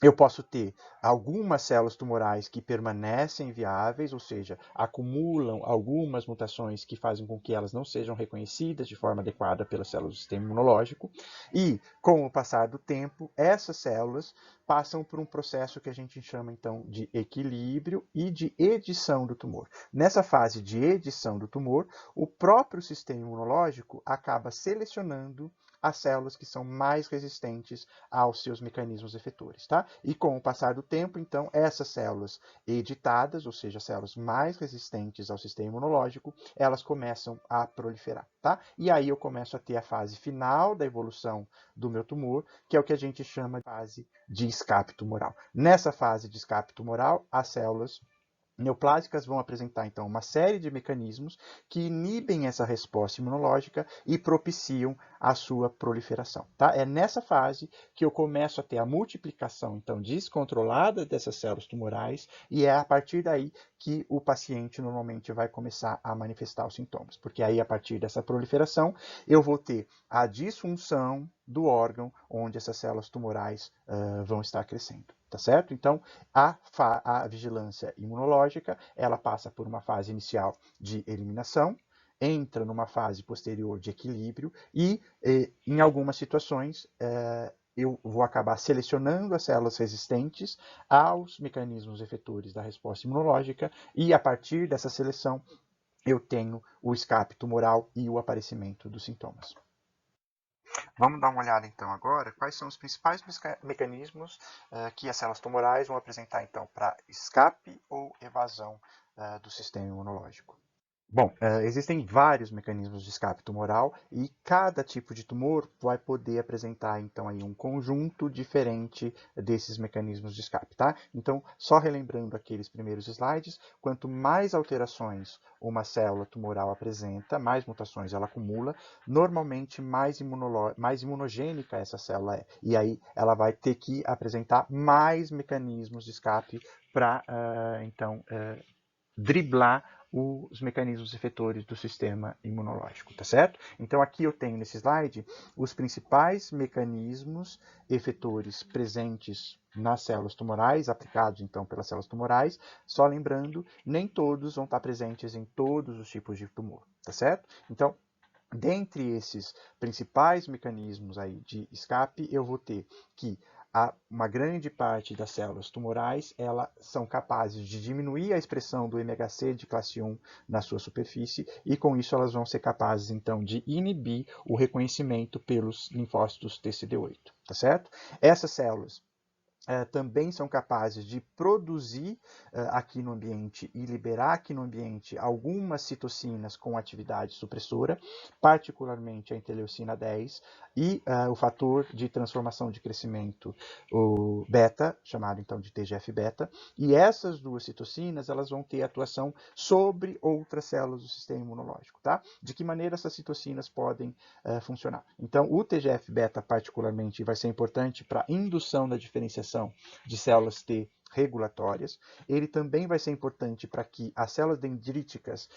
eu posso ter algumas células tumorais que permanecem viáveis, ou seja, acumulam algumas mutações que fazem com que elas não sejam reconhecidas de forma adequada pelas células do sistema imunológico. E, com o passar do tempo, essas células passam por um processo que a gente chama, então, de equilíbrio e de edição do tumor. Nessa fase de edição do tumor, o próprio sistema imunológico acaba selecionando as células que são mais resistentes aos seus mecanismos efetores, tá? E com o passar do tempo, então, essas células editadas, ou seja, células mais resistentes ao sistema imunológico, elas começam a proliferar, tá? E aí eu começo a ter a fase final da evolução do meu tumor, que é o que a gente chama de fase de escape tumoral. Nessa fase de escape tumoral, as células neoplásicas vão apresentar, então, uma série de mecanismos que inibem essa resposta imunológica e propiciam a sua proliferação. Tá? É nessa fase que eu começo a ter a multiplicação, então, descontrolada dessas células tumorais, e é a partir daí que o paciente normalmente vai começar a manifestar os sintomas, porque aí, a partir dessa proliferação, eu vou ter a disfunção do órgão onde essas células tumorais vão estar crescendo. Tá certo? Então, a vigilância imunológica, ela passa por uma fase inicial de eliminação, entra numa fase posterior de equilíbrio e, em algumas situações, eu vou acabar selecionando as células resistentes aos mecanismos efetores da resposta imunológica e, a partir dessa seleção, eu tenho o escape tumoral e o aparecimento dos sintomas. Vamos dar uma olhada então agora quais são os principais mecanismos que as células tumorais vão apresentar então para escape ou evasão do sistema imunológico. Bom, existem vários mecanismos de escape tumoral e cada tipo de tumor vai poder apresentar, então, aí um conjunto diferente desses mecanismos de escape, tá? Então, só relembrando aqueles primeiros slides, quanto mais alterações uma célula tumoral apresenta, mais mutações ela acumula, normalmente mais imunogênica essa célula é. E aí ela vai ter que apresentar mais mecanismos de escape para, então, driblar os mecanismos efetores do sistema imunológico, tá certo? Então aqui eu tenho nesse slide os principais mecanismos efetores presentes nas células tumorais, aplicados então pelas células tumorais, só lembrando, nem todos vão estar presentes em todos os tipos de tumor, tá certo? Então, dentre esses principais mecanismos aí de escape, eu vou ter que uma grande parte das células tumorais elas são capazes de diminuir a expressão do MHC de classe 1 na sua superfície e com isso elas vão ser capazes então de inibir o reconhecimento pelos linfócitos TCD8, tá certo? Essas células também são capazes de produzir aqui no ambiente e liberar aqui no ambiente algumas citocinas com atividade supressora, particularmente a interleucina 10 e o fator de transformação de crescimento, o beta, chamado então de TGF-beta, e essas duas citocinas elas vão ter atuação sobre outras células do sistema imunológico, tá? De que maneira essas citocinas podem funcionar? Então, o TGF-beta particularmente vai ser importante para a indução da diferenciação de células T regulatórias. Ele também vai ser importante para que as células dendríticas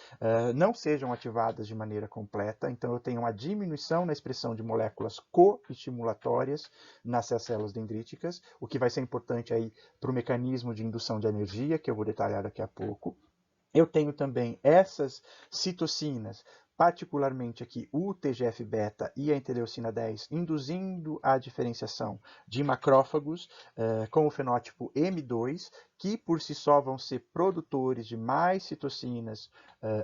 não sejam ativadas de maneira completa. Então, eu tenho uma diminuição na expressão de moléculas co-estimulatórias nas células dendríticas, o que vai ser importante aí para o mecanismo de indução de energia, que eu vou detalhar daqui a pouco. Eu tenho também essas citocinas, particularmente aqui o TGF-beta e a interleucina 10, induzindo a diferenciação de macrófagos com o fenótipo M2, que por si só vão ser produtores de mais citocinas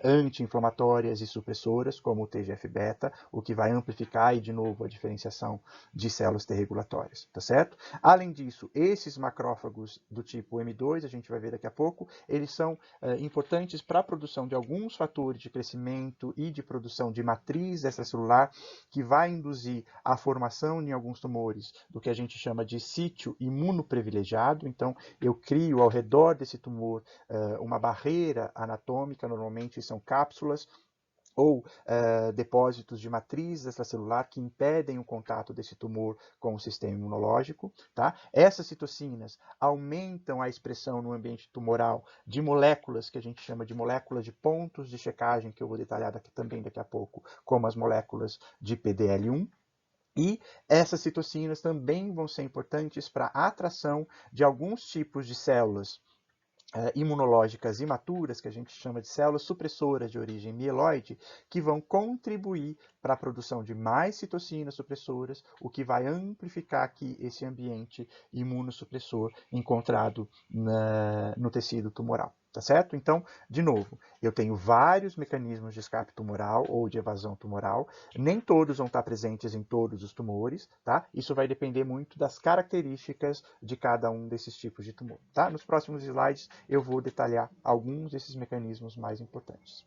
anti-inflamatórias e supressoras, como o TGF-beta, o que vai amplificar aí de novo a diferenciação de células T regulatórias, tá certo? Além disso, esses macrófagos do tipo M2, a gente vai ver daqui a pouco, eles são importantes para a produção de alguns fatores de crescimento e de produção de matriz extracelular, que vai induzir a formação em alguns tumores do que a gente chama de sítio imunoprivilegiado. Então, eu crio ao redor desse tumor uma barreira anatômica, normalmente são cápsulas, ou depósitos de matriz extracelular que impedem o contato desse tumor com o sistema imunológico. Tá? Essas citocinas aumentam a expressão no ambiente tumoral de moléculas que a gente chama de moléculas de pontos de checagem, que eu vou detalhar também daqui a pouco, como as moléculas de PDL1. E essas citocinas também vão ser importantes para a atração de alguns tipos de células imunológicas imaturas, que a gente chama de células supressoras de origem mieloide, que vão contribuir para a produção de mais citocinas supressoras, o que vai amplificar aqui esse ambiente imunossupressor encontrado no tecido tumoral. Tá certo? Então, de novo, eu tenho vários mecanismos de escape tumoral ou de evasão tumoral. Nem todos vão estar presentes em todos os tumores, tá? Isso vai depender muito das características de cada um desses tipos de tumor, tá? Nos próximos slides eu vou detalhar alguns desses mecanismos mais importantes.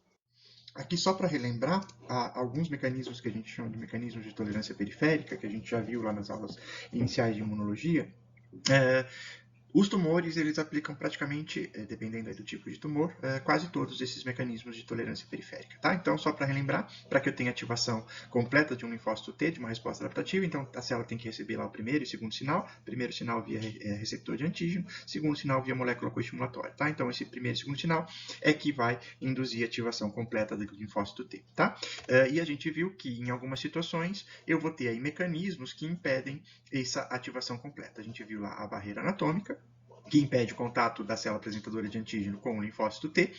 Aqui só para relembrar, há alguns mecanismos que a gente chama de mecanismos de tolerância periférica, que a gente já viu lá nas aulas iniciais de imunologia. Os tumores, eles aplicam praticamente, dependendo aí do tipo de tumor, quase todos esses mecanismos de tolerância periférica, tá? Então, só para relembrar, para que eu tenha ativação completa de um linfócito T, de uma resposta adaptativa, então a célula tem que receber lá o primeiro e segundo sinal, primeiro sinal via receptor de antígeno, segundo sinal via molécula coestimulatória, tá? Então, esse primeiro e segundo sinal é que vai induzir a ativação completa do linfócito T, tá? E a gente viu que, em algumas situações, eu vou ter aí mecanismos que impedem essa ativação completa. A gente viu lá a barreira anatômica, que impede o contato da célula apresentadora de antígeno com o linfócito T.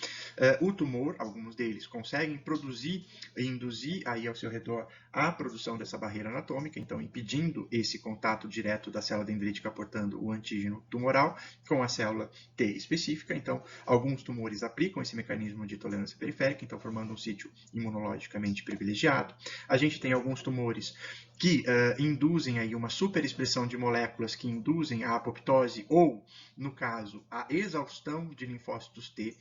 O tumor, alguns deles, conseguem produzir e induzir aí ao seu redor a produção dessa barreira anatômica, então impedindo esse contato direto da célula dendrítica portando o antígeno tumoral com a célula T específica. Então, alguns tumores aplicam esse mecanismo de tolerância periférica, então formando um sítio imunologicamente privilegiado. A gente tem alguns tumores que induzem aí uma superexpressão de moléculas que induzem a apoptose ou, no caso, a exaustão de linfócitos T,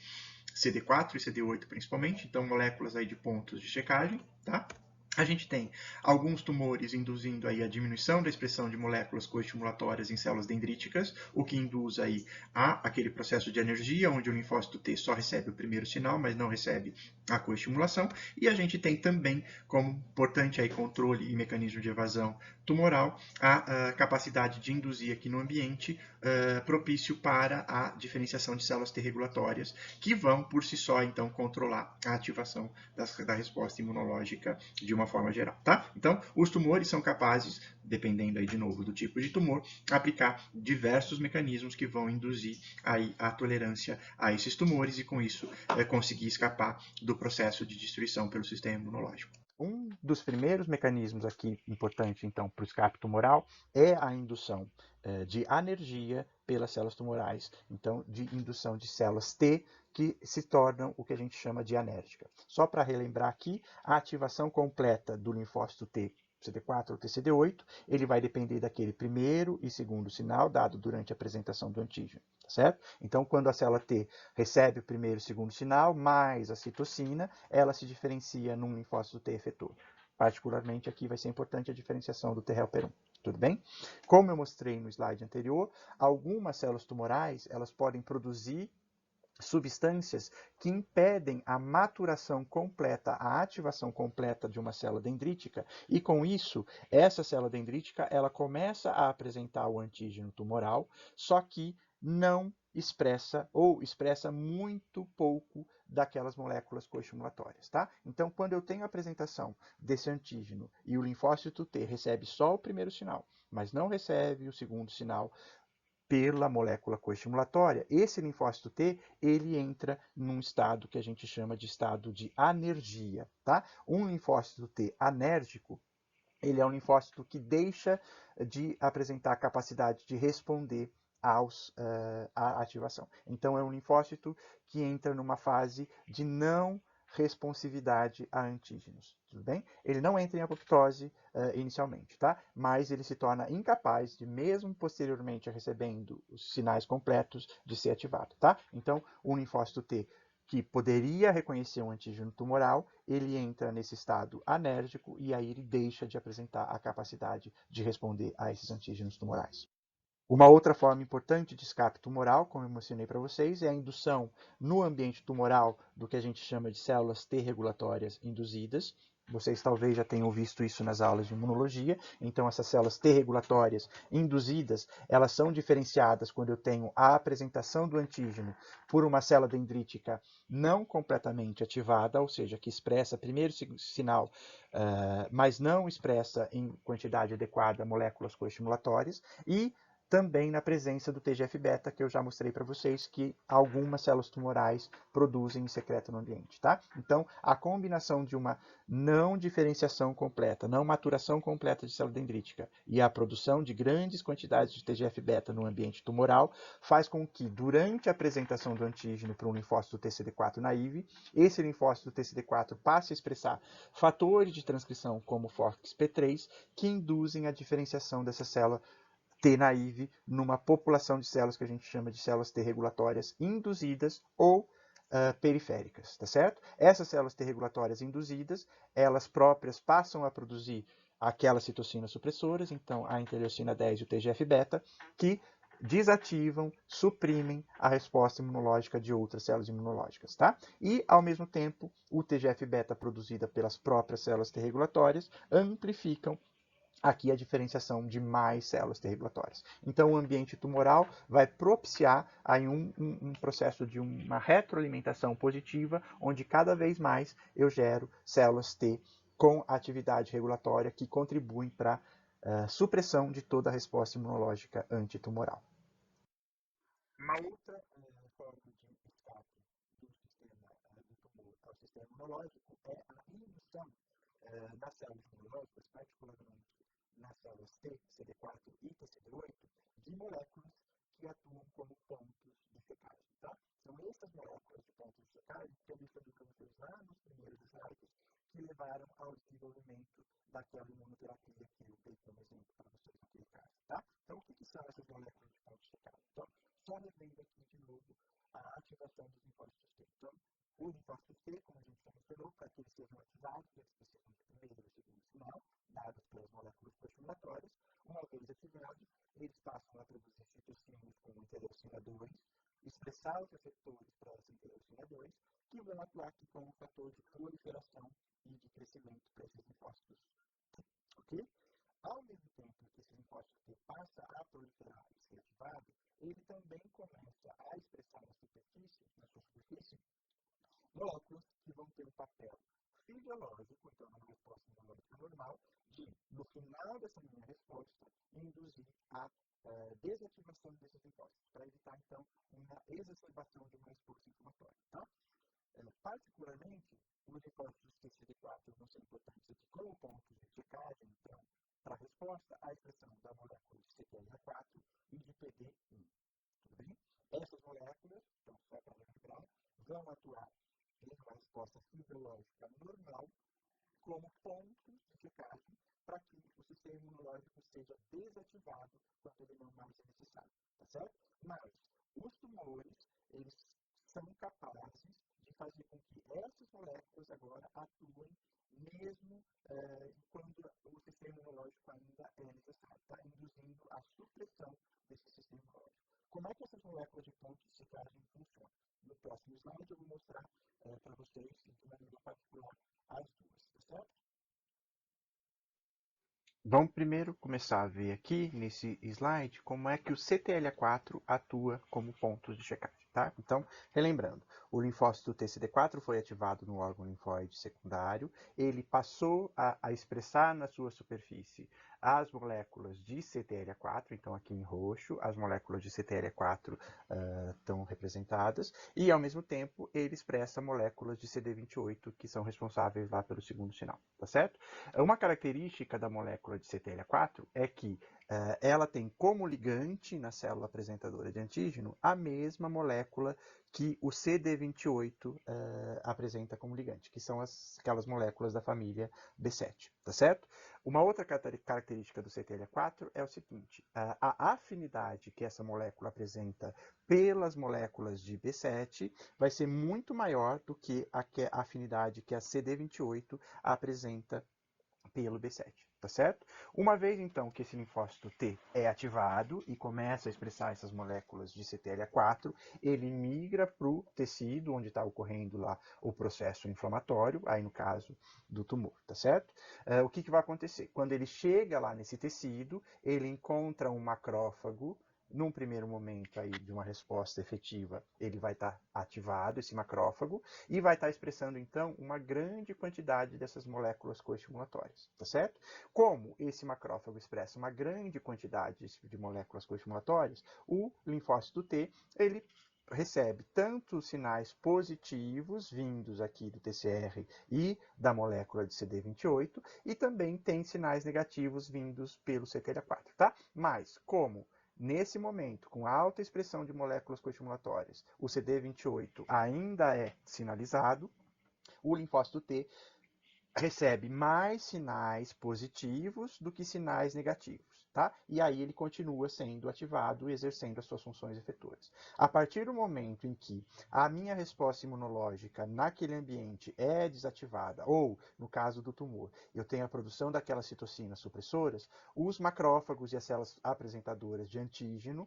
CD4 e CD8 principalmente, então moléculas aí de pontos de checagem, tá? A gente tem alguns tumores induzindo aí a diminuição da expressão de moléculas coestimulatórias em células dendríticas, o que induz aí aquele processo de anergia, onde o linfócito T só recebe o primeiro sinal, mas não recebe a coestimulação. E a gente tem também, como importante aí controle e mecanismo de evasão tumoral, a capacidade de induzir aqui no ambiente propício para a diferenciação de células T regulatórias, que vão, por si só, então, controlar a ativação da resposta imunológica de uma forma geral, tá? Então, os tumores são capazes, dependendo aí de novo do tipo de tumor, aplicar diversos mecanismos que vão induzir aí a tolerância a esses tumores e, com isso, conseguir escapar do processo de destruição pelo sistema imunológico. Um dos primeiros mecanismos aqui importante, então, para o escape tumoral é a indução de anergia pelas células tumorais, então, de indução de células T que se tornam o que a gente chama de anérgica. Só para relembrar aqui, a ativação completa do linfócito T CD4 ou TCD8, ele vai depender daquele primeiro e segundo sinal dado durante a apresentação do antígeno, tá certo? Então, quando a célula T recebe o primeiro e segundo sinal, mais a citocina, ela se diferencia num linfócito T efetor. Particularmente aqui vai ser importante a diferenciação do T helper 1. Tudo bem? Como eu mostrei no slide anterior, algumas células tumorais elas podem produzir substâncias que impedem a maturação completa, a ativação completa de uma célula dendrítica, e com isso, essa célula dendrítica ela começa a apresentar o antígeno tumoral, só que não expressa ou expressa muito pouco daquelas moléculas coestimulatórias, tá? Então, quando eu tenho a apresentação desse antígeno e o linfócito T recebe só o primeiro sinal, mas não recebe o segundo sinal, pela molécula coestimulatória, esse linfócito T, ele entra num estado que a gente chama de estado de anergia, tá? Um linfócito T anérgico, ele é um linfócito que deixa de apresentar a capacidade de responder à ativação. Então, é um linfócito que entra numa fase de não responsividade a antígenos, tudo bem? Ele não entra em apoptose inicialmente, tá? Mas ele se torna incapaz de, mesmo posteriormente recebendo os sinais completos, de ser ativado, tá? Então, o linfócito T que poderia reconhecer um antígeno tumoral, ele entra nesse estado anérgico e aí ele deixa de apresentar a capacidade de responder a esses antígenos tumorais. Uma outra forma importante de escape tumoral, como eu mencionei para vocês, é a indução no ambiente tumoral do que a gente chama de células T regulatórias induzidas. Vocês talvez já tenham visto isso nas aulas de imunologia. Então, essas células T regulatórias induzidas, elas são diferenciadas quando eu tenho a apresentação do antígeno por uma célula dendrítica não completamente ativada, ou seja, que expressa primeiro sinal, mas não expressa em quantidade adequada moléculas coestimulatórias, e também na presença do TGF-beta, que eu já mostrei para vocês, que algumas células tumorais produzem e secretam no ambiente, tá? Então, a combinação de uma não diferenciação completa, não maturação completa de célula dendrítica e a produção de grandes quantidades de TGF-beta no ambiente tumoral faz com que, durante a apresentação do antígeno para um linfócito TCD4 naive, esse linfócito TCD4 passe a expressar fatores de transcrição como FOXP3, que induzem a diferenciação dessa célula T naive numa população de células que a gente chama de células T regulatórias induzidas ou periféricas, tá certo? Essas células T regulatórias induzidas, elas próprias passam a produzir aquelas citocinas supressoras, então a interleucina 10 e o TGF-beta, que desativam, suprimem a resposta imunológica de outras células imunológicas, tá? E, ao mesmo tempo, o TGF-beta produzida pelas próprias células T regulatórias amplificam aqui a diferenciação de mais células T regulatórias. Então, o ambiente tumoral vai propiciar aí um processo de uma retroalimentação positiva, onde cada vez mais eu gero células T com atividade regulatória que contribuem para a supressão de toda a resposta imunológica antitumoral. Uma outra forma de escape do sistema do tumor ao sistema imunológico é a indução nas células imunológicas, particularmente nas células T, CD4 e TCD8, de moléculas que atuam como pontos de secagem. Tá? São essas moléculas de pontos de secagem que eu mencionei para vocês lá nos primeiros slides, que levaram ao desenvolvimento daquela imunoterapia que eu dei como exemplo para vocês naquele caso. Tá? Então, o que são essas moléculas de pontos de secagem? Então, só revendo aqui de novo a ativação dos linfócitos T. Então, os linfócitos T, como a gente já mencionou, para que eles sejam ativados, eles precisam do primeiro e do segundo sinal, dados pelas moléculas costimulatórias. Uma vez ativados, eles passam a produzir citocinas com interleucina 2, expressar os receptores para essa interleucina 2, que vão atuar aqui como um fator de proliferação e de crescimento para esses linfócitos T. Ok? Ao mesmo tempo que esse linfócito T passa a proliferar e ser ativado, ele também começa a expressar na sua superfície, moléculas que vão ter um papel fisiológico, então numa resposta imunológica normal, de, no final dessa minha resposta, induzir a desativação desses linfócitos, para evitar, então, uma exacerbação de uma resposta inflamatória. Tá? Particularmente, os linfócitos TCD4 vão ser importantes aqui como pontos de checagem, então, para a resposta à expressão da molécula de CTLA4 e de PD1. Tudo bem? Essas moléculas, então, só para lembrar, vão atuar em uma resposta fisiológica normal como pontos de checagem para que o sistema imunológico seja desativado quando ele não mais é necessário, tá certo? Mas os tumores, eles são capazes de fazer com que essas moléculas agora atuem mesmo quando o sistema imunológico ainda é necessário, tá? Induzindo a supressão desse sistema imunológico. Como é que essas moléculas de pontos de secagem funcionam? No próximo slide eu vou mostrar para vocês de maneira particular as duas, tá certo? Vamos primeiro começar a ver aqui nesse slide como é que o CTLA4 atua como pontos de checagem. Tá? Então, relembrando, o linfócito TCD4 foi ativado no órgão linfóide secundário, ele passou a expressar na sua superfície as moléculas de CTLA4, então aqui em roxo, as moléculas de CTLA4 estão representadas, e ao mesmo tempo ele expressa moléculas de CD28 que são responsáveis lá pelo segundo sinal, tá certo? Uma característica da molécula de CTLA4 é que ela tem como ligante na célula apresentadora de antígeno a mesma molécula que o CD28 apresenta como ligante, que são aquelas moléculas da família B7, tá certo? Uma outra característica do CTLA4 é o seguinte, a afinidade que essa molécula apresenta pelas moléculas de B7 vai ser muito maior do que a afinidade que a CD28 apresenta pelo B7, tá certo? Uma vez, então, que esse linfócito T é ativado e começa a expressar essas moléculas de CTLA4, ele migra para o tecido onde está ocorrendo lá o processo inflamatório, aí no caso do tumor, tá certo? O que vai acontecer? Quando ele chega lá nesse tecido, ele encontra um macrófago. Num primeiro momento aí de uma resposta efetiva, ele vai estar ativado, esse macrófago, e vai estar expressando, então, uma grande quantidade dessas moléculas coestimulatórias, tá certo? Como esse macrófago expressa uma grande quantidade de moléculas coestimulatórias, o linfócito T, ele recebe tanto sinais positivos vindos aqui do TCR e da molécula de CD28, e também tem sinais negativos vindos pelo CTLA4, tá? Mas, como nesse momento, com alta expressão de moléculas coestimulatórias, o CD28 ainda é sinalizado, o linfócito T recebe mais sinais positivos do que sinais negativos, tá? E aí ele continua sendo ativado e exercendo as suas funções efetoras. A partir do momento em que a minha resposta imunológica naquele ambiente é desativada, ou, no caso do tumor, eu tenho a produção daquelas citocinas supressoras, os macrófagos e as células apresentadoras de antígeno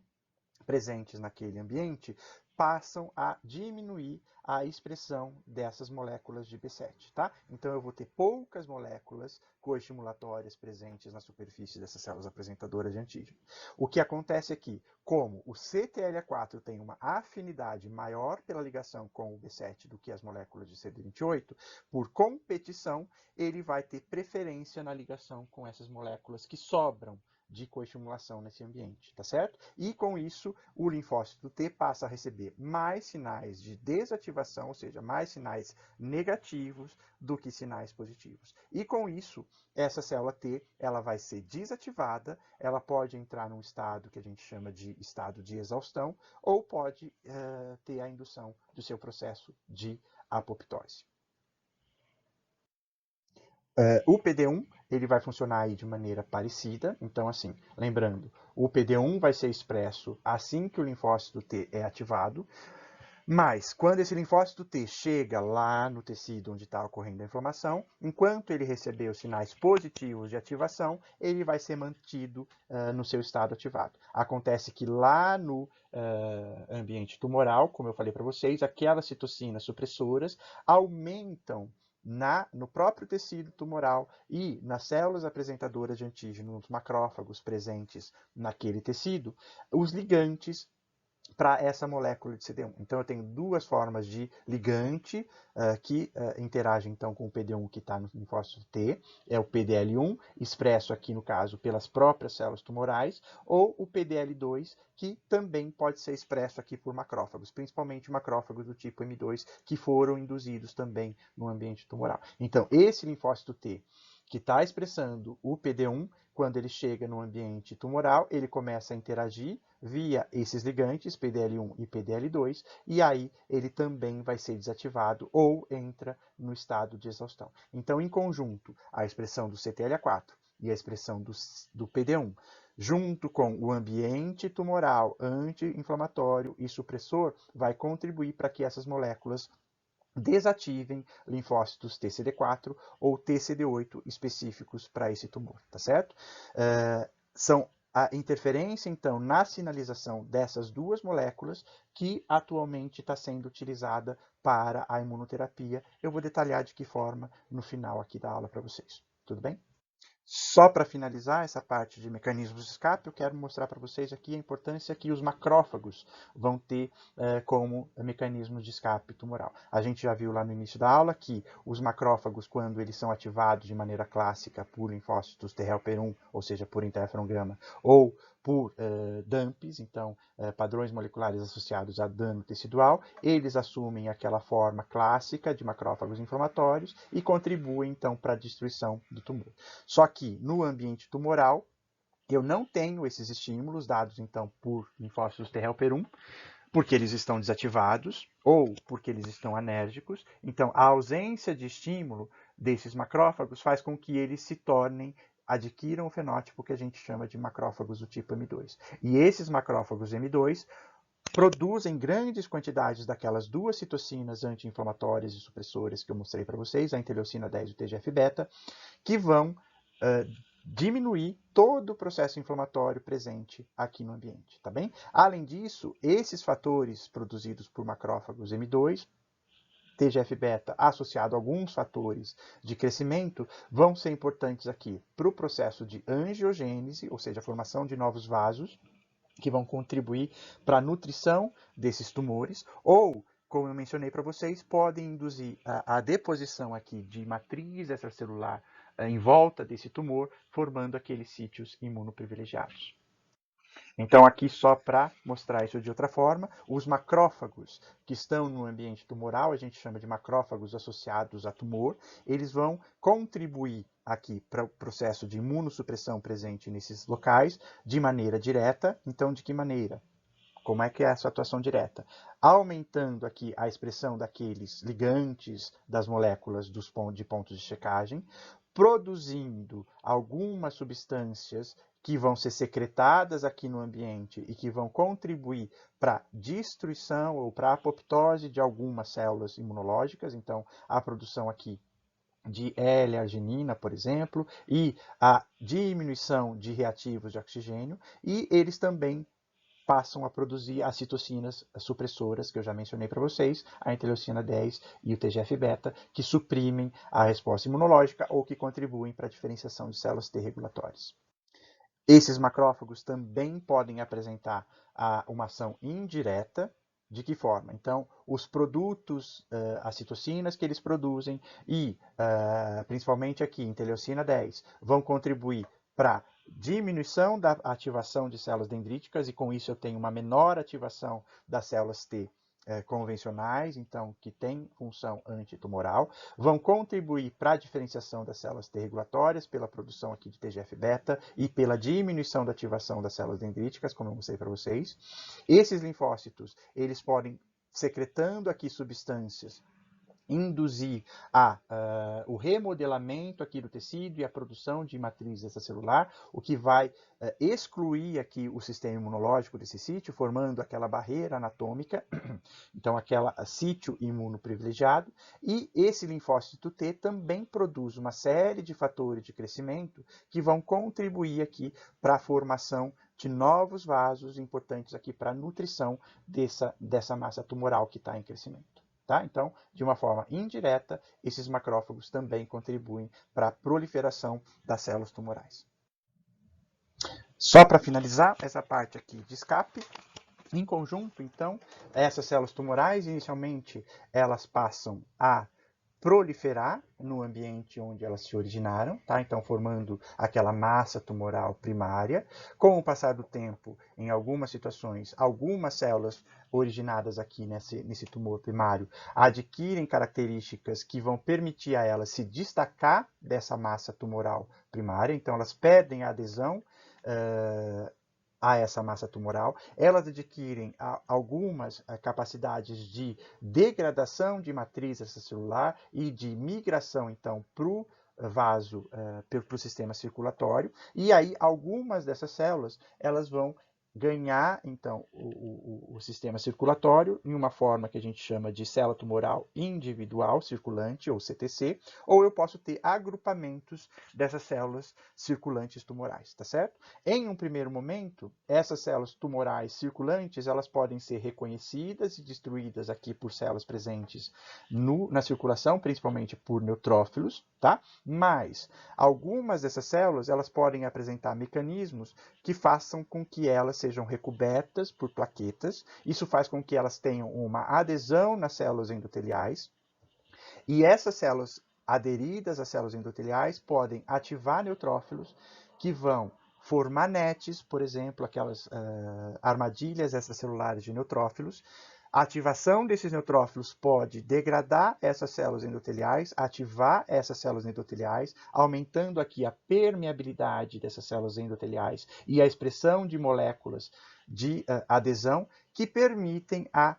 presentes naquele ambiente passam a diminuir a expressão dessas moléculas de B7, tá? Então eu vou ter poucas moléculas coestimulatórias presentes na superfície dessas células apresentadoras de antígeno. O que acontece é que, como o CTLA4 tem uma afinidade maior pela ligação com o B7 do que as moléculas de CD28, por competição, ele vai ter preferência na ligação com essas moléculas que sobram de coestimulação nesse ambiente, tá certo? E com isso, o linfócito T passa a receber mais sinais de desativação, ou seja, mais sinais negativos do que sinais positivos. E com isso, essa célula T, ela vai ser desativada, ela pode entrar num estado que a gente chama de estado de exaustão, ou pode ter a indução do seu processo de apoptose. O PD1 ele vai funcionar aí de maneira parecida. Então, assim, lembrando, o PD1 vai ser expresso assim que o linfócito T é ativado, mas quando esse linfócito T chega lá no tecido onde está ocorrendo a inflamação, enquanto ele receber os sinais positivos de ativação, ele vai ser mantido no seu estado ativado. Acontece que lá no ambiente tumoral, como eu falei para vocês, aquelas citocinas supressoras aumentam no próprio tecido tumoral e nas células apresentadoras de antígeno, nos macrófagos presentes naquele tecido, os ligantes para essa molécula de CD1. Então, eu tenho duas formas de ligante que interagem então com o PD1 que está no linfócito T, é o PDL1, expresso aqui no caso pelas próprias células tumorais, ou o PDL2, que também pode ser expresso aqui por macrófagos, principalmente macrófagos do tipo M2, que foram induzidos também no ambiente tumoral. Então, esse linfócito T que está expressando o PD1, quando ele chega no ambiente tumoral, ele começa a interagir via esses ligantes, PDL1 e PDL2, e aí ele também vai ser desativado ou entra no estado de exaustão. Então, em conjunto, a expressão do CTLA4 e a expressão do PD1, junto com o ambiente tumoral anti-inflamatório e supressor, vai contribuir para que essas moléculas desativem linfócitos TCD4 ou TCD8 específicos para esse tumor, tá certo? São a interferência, então, na sinalização dessas duas moléculas que atualmente está sendo utilizada para a imunoterapia. Eu vou detalhar de que forma no final aqui da aula para vocês. Tudo bem? Só para finalizar essa parte de mecanismos de escape, eu quero mostrar para vocês aqui a importância que os macrófagos vão ter como mecanismos de escape tumoral. A gente já viu lá no início da aula que os macrófagos, quando eles são ativados de maneira clássica por linfócitos T helper 1, ou seja, por interferon gama, ou por DAMPs, então padrões moleculares associados a dano tecidual, eles assumem aquela forma clássica de macrófagos inflamatórios e contribuem então para a destruição do tumor. Só que no ambiente tumoral, eu não tenho esses estímulos dados então por linfócitos T helper 1, porque eles estão desativados ou porque eles estão anérgicos. Então, a ausência de estímulo desses macrófagos faz com que eles adquiram o fenótipo que a gente chama de macrófagos do tipo M2. E esses macrófagos M2 produzem grandes quantidades daquelas duas citocinas anti-inflamatórias e supressoras que eu mostrei para vocês, a interleucina 10 e o TGF-beta, que vão diminuir todo o processo inflamatório presente aqui no ambiente, tá bem? Além disso, esses fatores produzidos por macrófagos M2, TGF-beta associado a alguns fatores de crescimento, vão ser importantes aqui para o processo de angiogênese, ou seja, a formação de novos vasos, que vão contribuir para a nutrição desses tumores, ou, como eu mencionei para vocês, podem induzir a deposição aqui de matriz extracelular em volta desse tumor, formando aqueles sítios imunoprivilegiados. Então, aqui só para mostrar isso de outra forma, os macrófagos que estão no ambiente tumoral, a gente chama de macrófagos associados a tumor, eles vão contribuir aqui para o processo de imunossupressão presente nesses locais de maneira direta. Então, de que maneira? Como é que é essa atuação direta? Aumentando aqui a expressão daqueles ligantes das moléculas de pontos de checagem, produzindo algumas substâncias que vão ser secretadas aqui no ambiente e que vão contribuir para a destruição ou para a apoptose de algumas células imunológicas. Então, a produção aqui de L-arginina, por exemplo, e a diminuição de reativos de oxigênio, e eles também passam a produzir as citocinas supressoras, que eu já mencionei para vocês, a interleucina 10 e o TGF-beta, que suprimem a resposta imunológica ou que contribuem para a diferenciação de células T regulatórias. Esses macrófagos também podem apresentar uma ação indireta. De que forma? Então, os produtos, as citocinas que eles produzem e, principalmente aqui, interleucina 10, vão contribuir para diminuição da ativação de células dendríticas e, com isso, eu tenho uma menor ativação das células T convencionais, então, que têm função antitumoral, vão contribuir para a diferenciação das células T regulatórias pela produção aqui de TGF-beta e pela diminuição da ativação das células dendríticas, como eu mostrei para vocês. Esses linfócitos, eles podem, secretando aqui substâncias, induzir o remodelamento aqui do tecido e a produção de matriz extracelular, o que vai excluir aqui o sistema imunológico desse sítio, formando aquela barreira anatômica, então aquela sítio imunoprivilegiado, e esse linfócito T também produz uma série de fatores de crescimento que vão contribuir aqui para a formação de novos vasos importantes aqui para a nutrição dessa massa tumoral que está em crescimento. Tá? Então, de uma forma indireta, esses macrófagos também contribuem para a proliferação das células tumorais. Só para finalizar essa parte aqui de escape, em conjunto, então, essas células tumorais, inicialmente, elas passam a proliferar no ambiente onde elas se originaram, tá? Então formando aquela massa tumoral primária. Com o passar do tempo, em algumas situações, algumas células originadas aqui nesse tumor primário adquirem características que vão permitir a elas se destacar dessa massa tumoral primária, então elas perdem a adesão a essa massa tumoral, elas adquirem algumas capacidades de degradação de matriz extracelular e de migração, então, para o vaso, para o sistema circulatório, e aí algumas dessas células, elas vão ganhar, então, o sistema circulatório em uma forma que a gente chama de célula tumoral individual circulante, ou CTC, ou eu posso ter agrupamentos dessas células circulantes tumorais, tá certo? Em um primeiro momento, essas células tumorais circulantes, elas podem ser reconhecidas e destruídas aqui por células presentes na circulação, principalmente por neutrófilos, tá? Mas algumas dessas células, elas podem apresentar mecanismos que façam com que elas sejam recobertas por plaquetas. Isso faz com que elas tenham uma adesão nas células endoteliais. E essas células aderidas às células endoteliais podem ativar neutrófilos que vão formar netes, por exemplo, aquelas armadilhas extracelulares de neutrófilos. A ativação desses neutrófilos pode degradar essas células endoteliais, ativar essas células endoteliais, aumentando aqui a permeabilidade dessas células endoteliais e a expressão de moléculas de adesão que permitem a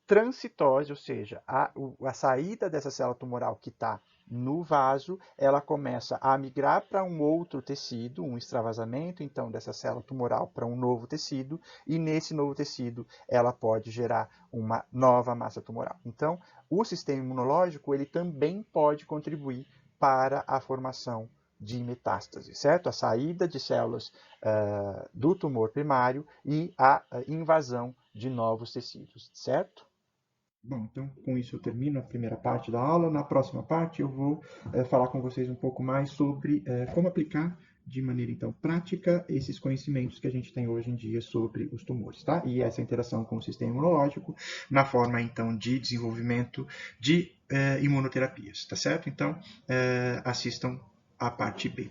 transcitose, ou seja, a saída dessa célula tumoral que está no vaso, ela começa a migrar para um outro tecido, um extravasamento, então, dessa célula tumoral para um novo tecido, e nesse novo tecido ela pode gerar uma nova massa tumoral. Então, o sistema imunológico, ele também pode contribuir para a formação de metástase, certo? A saída de células do tumor primário e a invasão de novos tecidos, certo? Bom, então com isso eu termino a primeira parte da aula. Na próxima parte eu vou falar com vocês um pouco mais sobre como aplicar de maneira então prática esses conhecimentos que a gente tem hoje em dia sobre os tumores, tá? E essa interação com o sistema imunológico na forma então de desenvolvimento de imunoterapias, tá certo? Então assistam a parte B.